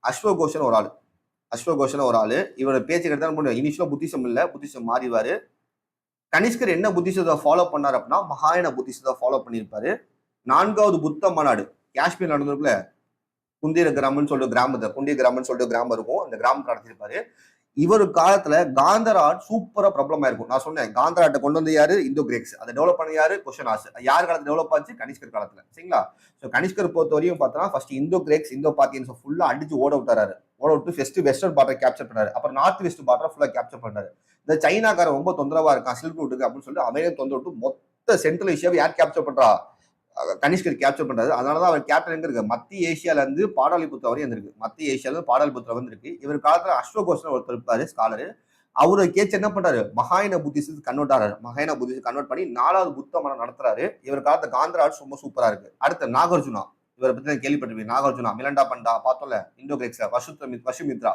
S1: அஸ்வகோஷன் ஒரு ஆளு. இவரோட பேச்சு கிட்ட இனிஷியலா புத்திசம் இல்ல, புத்திசம் மாறிவாரு. கனிஷ்கர் என்ன புத்திசத்தை ஃபாலோ பண்ணார் அப்படின்னா, மகாயன புத்திசத்தை ஃபாலோ பண்ணியிருப்பாரு. 4வது புத்த மாநாடு காஷ்மீர் நடந்திருக்குல, குண்டிய கிராமம்னு சொல்லிட்டு கிராமம் இருக்கும். அந்த கிராமம் நடத்திருப்பாரு. இவர் காலத்துல காந்தராட் சூப்பரா ப்ராப்ளம் ஆயிருக்கும். நான் சொன்னேன், காந்தராட்டை கொண்டு வந்து யாரு, இந்தோ கிரேக்ஸ். அதை டெவலப் பண்ண யாரு, குஷனாஸ். யார் காலத்துல டெவலப் ஆச்சு, கனிஷ்கர் காலத்துல. சரிங்களா? ஸோ கனிஷ்கர் பொறுத்த வரையும் பார்த்தோன்னா ஃபர்ஸ்ட் இந்தோ கிரேக்ஸ் இந்தோ பார்த்தியன்ஸ் ஃபுல்லா அடிச்சு ஓட விட்டு ஃபர்ஸ்ட் வெஸ்டர்ன் பார்டர் கேப்சர் பண்ணாரு. அப்புறம் நார்த் வெஸ்ட் பார்டர் ஃபுல்லா கேப்சர் பண்ணாரு. இந்த சைனாக்காரன் ரொம்ப தொந்தரவா இருக்கான் சில்க் ரூட்டுக்கு அப்படின்னு சொல்லிட்டு அவரையும் தொந்தரவு விட்டு மொத்த சென்ட்ரல் ஏசியாவை யார் கேப்சர் பண்றா, கனிஷ்கர் கேப்சர் பண்றாரு. அதனாலதான் அவர் கேப்டர் எங்க இருக்கு, மத்திய ஏசியால இருந்து பாடாலிபுத்ரா வரையும் இருந்திருக்கு. மத்திய ஏசியால இருந்து பாடாலிபுத்ரா வந்து இவர் காலத்துல அஸ்வகோஷன் ஒருத்தர் இருப்பாரு, ஸ்காலரு. அவரு கேச்சு என்ன பண்றாரு, மகாயன புத்திஸ்ட் கன்வெர்ட் பண்ணி 4வது புத்த மனம் நடத்துறாரு. இவர் காலத்துல காந்தராட் ரொம்ப சூப்பரா இருக்கு. அடுத்து நாகார்ஜுனா இவரை பத்தி கேள்விப்பட்டிருப்பீங்க. நாகார்ஜுனா, மிலண்டா பண்டா பார்த்தோம்ல, இந்தோ கிரேக்ஸ், வசுமித்ரா,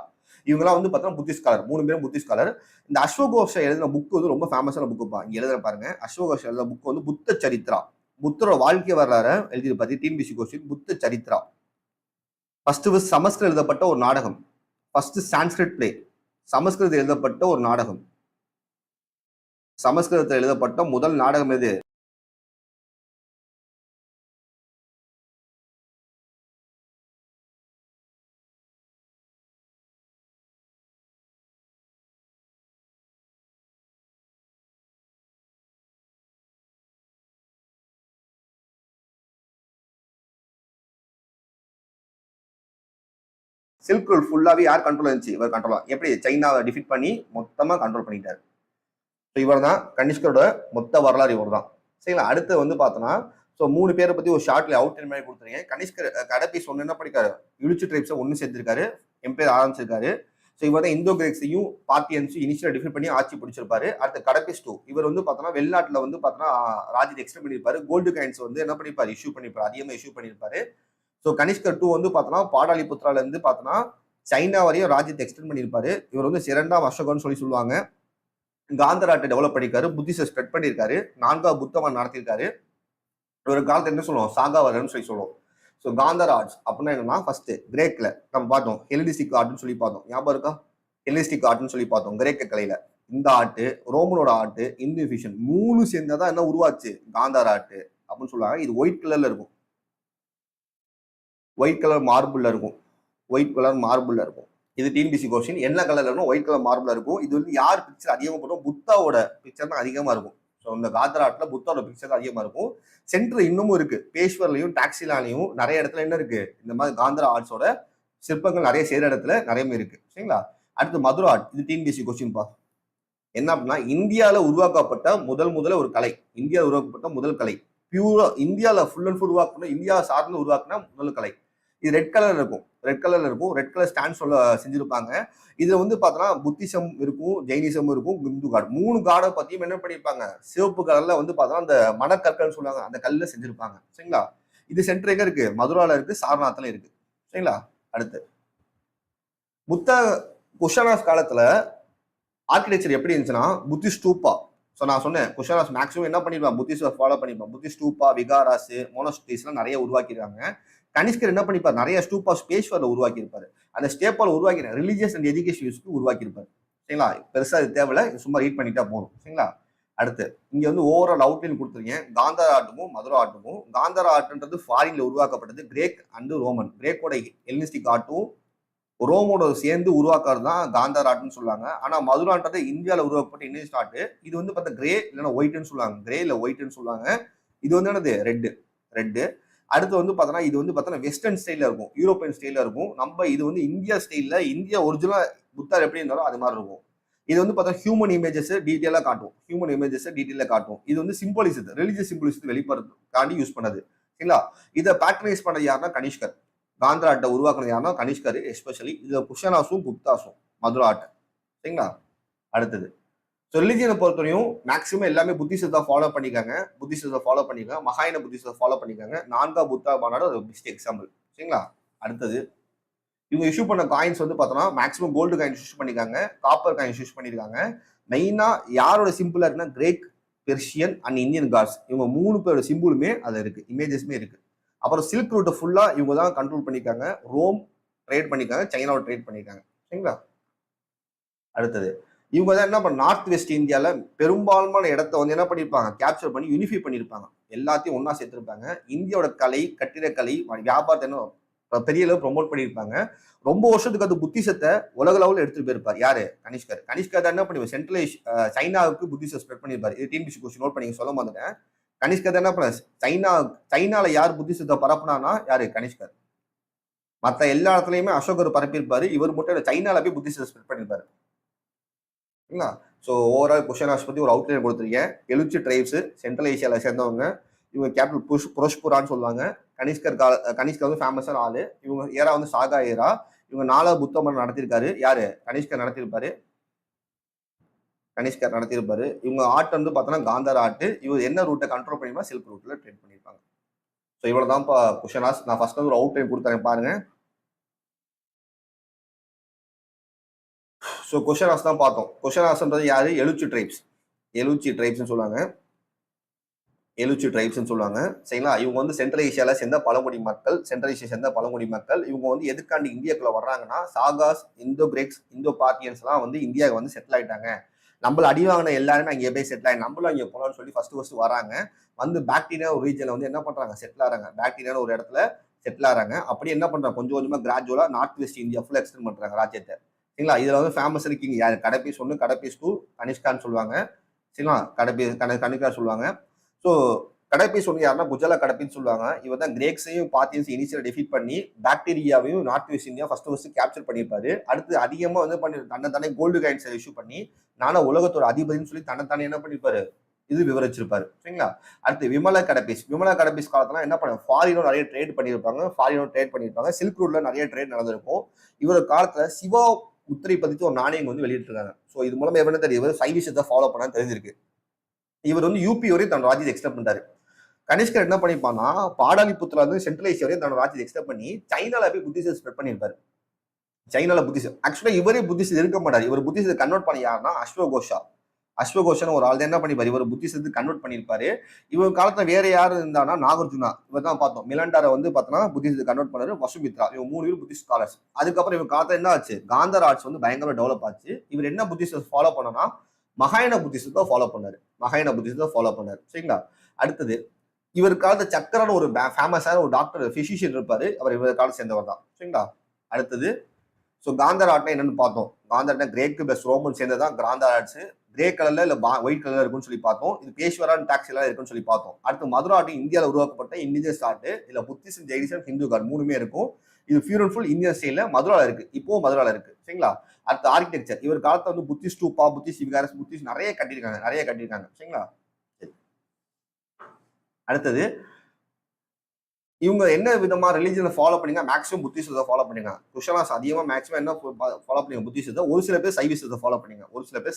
S1: இவங்கெல்லாம் வந்து பார்த்தீங்கன்னா புத்திஸ்ட் ஸ்காலர். 3 பேரும் புத்திஸ்ட் ஸ்காலர். இந்த அஸ்வகோஷ எழுதின புக் வந்து ரொம்ப ஃபேமஸான புக்குப்பா. இங்க எழுதுற பாருங்க. அஸ்வகோஷ எழுதின புக் வந்து புத்த சரித்ரா. புத்தரோட வாழ்க்கை வரலாறு எழுதியிருப்பாரு. டிஎன்பிஎஸ்சி கொஸ்டின் புத்த சரித்ரா. ஃபர்ஸ்ட் சமஸ்கிருதம் எழுதப்பட்ட ஒரு நாடகம். First Sanskrit play. சமஸ்கிருதத்தில் எழுதப்பட்ட ஒரு நாடகம். சமஸ்கிருதத்தில் எழுதப்பட்ட முதல் நாடகம் எது? சில்க் ரூட் ஃபுல்லாவே யார் கண்ட்ரோல் இருந்துச்சு? இவர் கண்ட்ரோல். எப்படி சைனாவை டிஃபீட் பண்ணி மொத்தமா கண்ட்ரோல் பண்ணிட்டாரு. இவர் தான் கனிஷ்கரோட மொத்த வரலாறு. இவர் தான். சரிங்களா? அடுத்து வந்து பார்த்தோன்னா, ஸோ 3 பேரை பத்தி ஒரு ஷார்ட்ல அவுட் மாதிரி கொடுத்துருங்க. கனிஷ்கர் கடைபீஸ் ஒன்று என்ன பண்ணிருக்காரு? இழுச்சு ட்ரைப்ஸை ஒன்று சேர்த்திருக்காரு, எம்பையர் ஆரம்பிச்சிருக்காரு. ஸோ இவர் தான் இந்தோ கிரேக்ஸையும் பார்த்தியன்ஸையும் இனிஷியலா டிஃபீட் பண்ணி ஆட்சி பிடிச்சிருப்பாரு. அடுத்து கடைபீஸ் 2 இவர் வந்து பார்த்தோன்னா வெளிநாட்டில் வந்து பார்த்தோன்னா ராஜ்யத்தை எக்ஸ்டெண்ட் பண்ணியிருப்பாரு. கோல்டு காயின்ஸ் வந்து என்ன பண்ணிருப்பாரு? இஷ்யூ பண்ணிருப்பாரு. அதிகமாக இஷ்யூ பண்ணியிருப்பாரு. ஸோ கனிஷ்கர் 2 வந்து பார்த்தோன்னா பாடாலிபுத்ரால இருந்து பார்த்தோன்னா சைனா வரையும் ராஜ்யத்தை எக்ஸ்டெண்ட் பண்ணியிருப்பாரு. இவர் வந்து 2ஆம் அசோகன்னு சொல்லுவாங்க. காந்தராட்டை டெவலப் பண்ணியிருக்காரு. புத்திசை ஸ்ப்ரெட் பண்ணியிருக்காரு. 4ஆம் புத்தமன் நடத்தியிருக்காரு. ஒரு காலத்தை என்ன சொல்லுவோம்? சாகாவரன்னு சொல்லுவோம். ஸோ காந்தர் ஆர்ட்ஸ் அப்படின்னா என்னன்னா, ஃபர்ஸ்ட் கிரேக்ல நம்ம பார்த்தோம் ஹெலினிஸ்டிக் ஆர்ட்னு சொல்லி பார்த்தோம். ஞாபகம் இருக்கா? ஹெலினிஸ்டிக் ஆர்ட்னு சொல்லி பார்த்தோம் கிரேக்க கலையில. இந்த ஆர்ட், ரோமனோட ஆர்ட், இந்து ஃபியூஷன் 3 சேர்ந்தாதான் என்ன உருவாச்சு? காந்தார் ஆர்ட் அப்படின்னு சொல்லுவாங்க. இது ஒயிட் கலர்ல இருக்கும். ஒயிட் கலர் மார்பிள்ல இருக்கும். ஒயிட் கலர் மார்பிள்ல இருக்கும். இது டிஎன்பிஎஸ்சி கொஸ்டின். என்ன கலர்ல இருக்கும்? ஒயிட் கலர் மார்பிளா இருக்கும். இது வந்து யார் பிக்சர் அதிகமாக போட்டோம்? புத்தாவோட பிக்சர் தான் அதிகமா இருக்கும். ஸோ இந்த காந்தர் ஆர்ட்ல புத்தாவோட பிக்சர் தான் அதிகமா இருக்கும். சென்டர் இன்னமும் இருக்கு. பேஷ்வர்லையும் டாக்ஸிலாலையும் நிறைய இடத்துல என்ன இருக்கு? இந்த மாதிரி காந்தர் ஆர்ட்ஸோட சிற்பங்கள் நிறைய செய்யற இடத்துல நிறைய இருக்கு. சரிங்களா? அடுத்து மதுரை ஆர்ட். இது டிஎன்பிஎஸ்சி கொஸ்டின் பா. என்ன அப்படின்னா, இந்தியாவில் உருவாக்கப்பட்ட முதல்ல ஒரு கலை. இந்தியாவில் உருவாக்கப்பட்ட முதல் கலை. பியூரா இந்தியாவில் ஃபுல் அண்ட் ஃபுல் உருவாக்கணும். இந்தியா சார்ந்து உருவாக்குன முதல் கலை. இது ரெட் கலர்ல இருக்கும். ரெட் கலர் ஸ்டாண்ட் செஞ்சிருப்பாங்க. இதுல வந்து பார்த்தோன்னா புத்திசம் இருக்கும், ஜெயினிசம் இருக்கும், இந்து காடு. 3 காடை பத்தியும் என்ன பண்ணியிருப்பாங்க? சிவப்பு கலர்ல வந்து பார்த்தோன்னா அந்த மணக்கற்கள்னு சொல்லுவாங்க. அந்த கல்ல செஞ்சிருப்பாங்க. சரிங்களா? இது சென்டர் எங்க இருக்கு? மதுரால இருக்கு, சாரநாத்ல இருக்கு. சரிங்களா? அடுத்து புத்த குஷானாஸ் காலத்துல ஆர்கிடெக்சர் எப்படி இருந்துச்சுன்னா, புத்தி ஸ்டூப்பா. ஸோ நான் சொன்னேன் குஷானாஸ் மேக்ஸிமம் என்ன பண்ணிருப்பான்? புத்திஸ்ட ஃபாலோ பண்ணிருப்பான். புத்தி ஸ்டூப்பா, விகாராஸ், மோனஸ்ட்ரீஸ் எல்லாம் நிறைய உருவாக்கிருக்காங்க. கனிஷ்கர் என்ன பண்ணிப்பார்? நிறைய ஸ்டூப்பாஸ் பேஷ்வர்ல உருவாக்கி இருப்பாரு. அந்த ஸ்டேப்பால் உருவாக்கி ரிலீஜியஸ் அண்ட் எஜுகேஷன் யூஸ்க்கு உருவாக்கி இருப்பாரு. சரிங்களா? பெருசா இது தேவையில்ல, சும்மா ரீட் பண்ணிட்டா போதும். சரிங்களா? அடுத்து இங்க வந்து ஓவரால் அவுட்லைன் கொடுத்துருக்கேன். காந்தார் ஆர்ட்டுமும் மதுரை ஆர்ட்டுமும். காந்தார் ஆர்ட்ன்றது ஃபாரின்ல உருவாக்கப்பட்டது. Greek and Roman. கிரேக்கோட ஹெல்லினிஸ்டிக் ஆர்ட்டும் ரோமோட சேர்ந்து உருவாக்குறது தான் காந்தார் ஆர்ட்னு சொல்லுவாங்க. ஆனா மதுரான்றது இந்தியாவில் உருவாக்கப்பட்ட இந்தியன் ஆர்ட். இது வந்து பார்த்தா கிரே இல்லைன்னா ஒயிட்னு சொல்லுவாங்க. கிரே இல்ல ஒயிட்னு சொல்லுவாங்க. இது வந்து என்னது? ரெட்டு. அடுத்து வந்து பார்த்தோன்னா இது வந்து பார்த்தோன்னா வெஸ்டர்ன் ஸ்டைல இருக்கும், யூரோப்பியன் ஸ்டைல இருக்கும். நம்ம இது வந்து இந்தியா ஸ்டைல, இந்தியா ஒரிஜினலா புத்தர் எப்படி இருந்தாலும் அது மாதிரி இருக்கும். இது வந்து பார்த்தா ஹியூமன் இமேஜஸ் டீட்டெயிலாக காட்டும். இது வந்து சிம்போலிசம், ரிலீஜியஸ் சிம்போலிசத்தை வெளிப்படுறதுக்காண்டி யூஸ் பண்ணது. சரிங்களா? இதை பேட்டர்னைஸ் பண்ணது யாருன்னா கனிஷ்கர். காந்தர் ஆர்ட்டை உருவாக்குறது யாருன்னா கனிஷ்கர். எஸ்பெஷலி இதுல குஷனாஸும் குப்தாஸும் மதுரை ஆர்ட். சரிங்களா? அடுத்தது ரிலிஜியனை பொறுத்தவரையும் மேக்ஸிமம் எல்லாமே புத்திசத்தை ஃபாலோ பண்ணிக்காங்க. மகாயன புத்திசத்தை ஃபாலோ பண்ணிக்காங்க. 4ஆம் புத்தா மாநாடு ஒரு பெஸ்ட் எக்ஸாம்பிள். சரிங்களா? அடுத்தது இவங்க இஷ்யூ பண்ண காயின்ஸ் வந்து பார்த்தோம்னா மேக்ஸிமம் கோல்டு காயின்ஸ் யூஸ் பண்ணிக்காங்க, காப்பர் காயின்ஸ் யூஸ் பண்ணியிருக்காங்க. மெயினா யாரோட சிம்பிளா இருக்குன்னா Greek, Persian and Indian gods. இவங்க 3 பேரோட சிம்பிளுமே அது இருக்கு, இமேஜஸ்மே இருக்கு. அப்புறம் சில்க் ரூட்டை ஃபுல்லா இவங்க தான் கண்ட்ரோல் பண்ணிக்காங்க. ரோம் ட்ரேட் பண்ணிக்காங்க, சைனாவோட ட்ரேட் பண்ணிருக்காங்க. சரிங்களா? அடுத்தது இவங்க தான் என்ன பண்ண நார்த் வெஸ்ட் இந்தியால பெரும்பான்மையான இடத்த வந்து என்ன பண்ணிருப்பாங்க? கேப்சர் பண்ணி யூனிஃபை பண்ணிருப்பாங்க. எல்லாத்தையும் ஒன்னா சேர்த்திருப்பாங்க. இந்தியாவோட கலை, கட்டிடக்கலை, வியாபாரத்தை என்ன பெரிய அளவு ப்ரொமோட் பண்ணியிருப்பாங்க. ரொம்ப வருஷத்துக்கு அது புத்திசத்தை உலக லெவலில் எடுத்துட்டு போயிருப்பார். யாரு? கனிஷ்கர். கனிஷ்கர் என்ன பண்ணுவார்? சென்ட்ரலைஸ் சைனாவுக்கு புத்திசம் ஸ்ப்ரெட் பண்ணியிருப்பாரு. இது டிஎன்பிஎஸ்சி கொஸ்டின் நோட் பண்ணி சொல்ல மாட்டேன். கனிஷ்கர் என்ன பண்ண சைனால யார் புத்திசத்தை பரப்புனானா யாரு? கனிஷ்கர். மற்ற எல்லா இடத்துலயுமே அசோகர் பரப்பியிருப்பாரு. இவர் மட்டும் சைனால போய் புத்திசத்தை ஸ்ப்ரெட் பண்ணியிருப்பாரு. சரிங்களா? ஸோ ஓவரால் குஷனாஸ் பத்தி ஒரு அவுட்லைன் கொடுத்துருக்கேன். எழுச்சி ட்ரைப்ஸ் சென்ட்ரல் ஏசியாவில் சேர்ந்தவங்க. இவங்க கேபிட்டல் புரோஷ்புரான்னு சொல்லுவாங்க. கனிஷ்கர் வந்து ஃபேமஸான ஆளு. இவங்க ஏரா வந்து சாகா ஏரா. இவங்க 4 புத்த மன்றம் நடத்திருக்காரு. யாரு? கனிஷ்கர் நடத்திருப்பாரு. இவங்க ஆர்ட் வந்து பார்த்தோன்னா காந்தார் ஆர்ட். இவர் என்ன ரூட்டை கண்ட்ரோல் பண்ணிருப்பா? சில்க் ரூட்ல ட்ரேட் பண்ணியிருப்பாங்க. ஸோ இவ்வளவுதான்ப்பா குஷனாஸ். நான் ஃபர்ஸ்ட் வந்து ஒரு அவுட் லைன் கொடுத்தேன் பாருங்க. ஸோ குஷனாஸ் தான் பார்த்தோம். குஷனாஸ்ன்றது யாரு? எழுச்சி ட்ரைப்ஸ். எழுச்சி ட்ரைப்ஸ்னு சொல்லுவாங்க. எழுச்சி ட்ரைப்ஸ்னு சொல்லுவாங்க. சரிங்களா? இவங்க வந்து சென்ட்ரல் ஏசியால சேர்ந்த பழங்குடி மக்கள். சென்ட்ரல் ஏசியா சேர்ந்த பழங்குடி மக்கள். இவங்க வந்து எதுக்காண்டி இந்தியாக்குள்ள வர்றாங்கன்னா, சாகாஸ், இந்தோ கிரேக்ஸ், இந்தோ பார்த்தியன்ஸ் எல்லாம் வந்து இந்தியாவுக்கு வந்து செட்டில் ஆயிட்டாங்க. நம்மள அடி வாங்கின எல்லாருமே அங்கே போய் செட்டில் ஆகி நம்மளும் அங்கே போகலாம்னு சொல்லி ஃபர்ஸ்ட் வராங்க. வந்து பாக்டீரியா ஒரு ரீஜன்ல வந்து என்ன பண்றாங்க? செட்டில் ஆறாங்க. பாக்டீரியான ஒரு இடத்துல செட்டில் ஆறாங்க. அப்படி என்ன பண்றாங்க? கொஞ்சம் கொஞ்சமா கிராஜுவலா நார்த் வெஸ்ட் இந்தியா ஃபுல்லா எக்ஸ்டெண்ட் பண்றாங்க ராஜ்யத்தை. சரிங்களா? இதுல வந்து ஃபேமஸ் இருக்கீங்க யாரு? கடைபீஸ் 1, கடைபீஸ் 2, கனிஷ்கான்னு சொல்லுவாங்க. சரிங்களா? கணிகா சொல்லுவாங்க. ஸோ கடைபீஸ் 1 யாருன்னா குஜலா கடைபின்னு சொல்லுவாங்க. இவர் தான் கிரேக்ஸையும் பார்த்தியன்ஸ் இனிஷியல் டிஃபீட் பண்ணி பாக்டீரியாவையும் north west India first capture பண்ணியிருப்பாரு. அடுத்து அதிகமா வந்து பண்ணி தன்னை கோல்டு காயின்ஸ் இஷ்யூ பண்ணி நானும் உலகத்தோட அதிபதினு சொல்லி தன்னை என்ன பண்ணிருப்பாரு? இது விவரிச்சிருப்பாரு. சரிங்களா? அடுத்து விமலா கடபீஸ் காலத்துல என்ன பண்ண ஃபாரினோ நிறைய ட்ரேட் பண்ணியிருப்பாங்க. சில்க் ரூட்ல நிறைய ட்ரேட் நடந்திருக்கும். இவரோட காலத்துல சிவா முத்திரை பதித்து ஒரு நாணயம் வந்து வெளியிட்டிருக்காங்க. ஸோ இது மூலமா என்ன தெரியும்? இவர் சைவீஷத்தை ஃபாலோ பண்ண தெரிஞ்சிருக்கு. இவர் வந்து யூபி வரையும் தன் ராஜ்யத்தை எக்ஸ்டெண்ட் பண்ணிட்டாரு. கனிஷ்கர் என்ன பண்ணிப்பான்னா பாடாலிபுத்திரா வந்து சென்ட்ரல் ஏசியா வரையும் தன்னோட ராஜ்யத்தை எக்ஸ்டெண்ட் பண்ணி சைனால போய் புத்திசம் ஸ்ப்ரெட் பண்ணியிருப்பாரு. சைனால புத்திசம் ஆக்சுவலா இவரே புத்திசம் இருக்க மாட்டாரு. இவர் புத்திசத்தை கன்வெர்ட் பண்ணி யாருன்னா அஸ்வகோஷன் ஒரு ஆள் தான் என்ன பண்ணிப்பாரு? இவர் புத்திசத்துக்கு கன்வெர்ட் பண்ணியிருப்பாரு. இவர் காலத்துல வேற யாரு இருந்தானா நாகார்ஜுனா. இவர் தான் பார்த்தோம். மிலண்டாரை வந்து பார்த்தோம்னா புத்திசத்துக்கு கன்வெர்ட் பண்ணாரு. வசுமித்ரா இவங்க 3 பேரும் புத்திஸ்ட் ஸ்காலர்ஸ். அதுக்கப்புறம் இவர் காலத்துல என்ன ஆச்சு? காந்தர் ஆர்ட்ஸ் வந்து பயங்கர டெவலப் ஆச்சு. இவர் என்ன புத்திசத்தை ஃபாலோ பண்ணனா மகாயன புத்திசத்தை ஃபாலோ பண்ணாரு. சரிங்களா? அடுத்தது இவர் காலத்து சக்கரன்னு ஒரு ஃபேமஸான ஒரு டாக்டர் பிசிஷியன் இருப்பாரு. அவர் இவர் காலத்தை சேர்ந்தவர் தான். சரிங்களா? அடுத்தது ஸோ காந்தர் ஆர்ட்னா என்னன்னு பார்த்தோம். காந்தர்னா கிரேக் பிளஸ் ரோமன் சேர்ந்ததான் காந்தர் ஆர்ட்ஸ். கிரே கலர்ல இல்ல ஒயிட் கலர்ல இருக்குன்னு சொல்லி பார்த்தோம். இது பேஷ்வரான் டாக்ஸ் எல்லாம் இருக்குன்னு சொல்லி பார்த்தோம். அடுத்து மதுரா ஆர்ட் இந்தியாவில் உருவாக்கப்பட்ட இண்டிஜியஸ் ஆர்ட். இல்ல புத்திசம், ஜெயினிசம், ஹிந்து கார்டு 3மே இருக்கும். இது ஃபியூர் அண்ட் ஃபுல் இந்தியன் ஸ்டைல மதுரால இருக்கு. இப்போ மதுரால இருக்கு. சரிங்களா? அடுத்து ஆர்கிடெக்சர். இவர் காலத்துல வந்து புத்திஸ்ட் ஸ்தூபா, புத்திஸ்ட் விகாரஸ், புத்திஸ்ட் நிறைய கட்டியிருக்காங்க. சரிங்களா? அடுத்தது இவங்க என்ன விதமா ரிலிஜனை ஃபாலோ பண்ணீங்க? மேக்ஸிமம் புத்திசத்தை ஃபாலோ பண்ணீங்க. குஷலாஸ் அதிகமா மேக்ஸிமம் என்ன ஃபாலோ பண்ணீங்க? புத்திசத்தை. ஒரு சில பேர் சைவீசத்தை ஃபாலோ பண்ணீங்க. ஒரு சில பேர்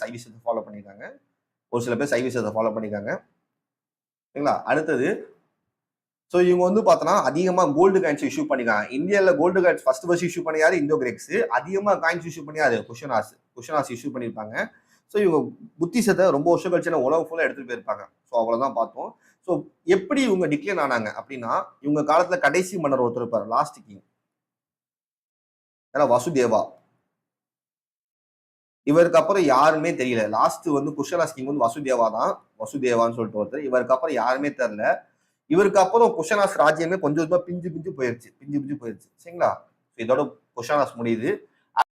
S1: சைவீசத்தை ஃபாலோ பண்ணிருக்காங்க. சரிங்களா? அடுத்தது ஸோ இவங்க வந்து பார்த்தோன்னா அதிகமா கோல்டு காயின்ஸ் இஷ்யூ பண்ணிருக்காங்க. இந்தியாவில் கோல்டு காயின்ஸ் ஃபர்ஸ்ட் இஷ்யூ பண்ணியாரு இந்தோ கிரேக்ஸ். அதிகமா காயின்ஸ் இஷ்யூ பண்ணியாரு குஷனாஸ் இஷ்யூ பண்ணியிருப்பாங்க. ஸோ இவங்க புத்திசத்தை ரொம்ப வருஷம் கழிச்சு உலகம் ஃபுல்லாக எடுத்துட்டு போயிருப்பாங்க. ஸோ அவ்வளோதான் பார்த்தோம். ஸோ எப்படி இவங்க டிக்ளைன் ஆனாங்க அப்படின்னா, இவங்க காலத்துல கடைசி மன்னர் ஒருத்தர் இருப்பாரு, லாஸ்ட் கிங் வசுதேவா. இவருக்கு அப்புறம் யாருமே தெரியல. லாஸ்ட் வந்து குஷலாஸ் கிங் வந்து வசுதேவான்னு சொல்லிட்டு ஒருத்தர். இவருக்கு அப்புறம் யாருமே தெரியல. இவருக்கு அப்புறம் குஷனாஸ் ராஜ்யமே கொஞ்சம் கொஞ்சமா பிஞ்சு போயிருச்சு. சரிங்களா? இதோட குஷனாஸ் முடியுது.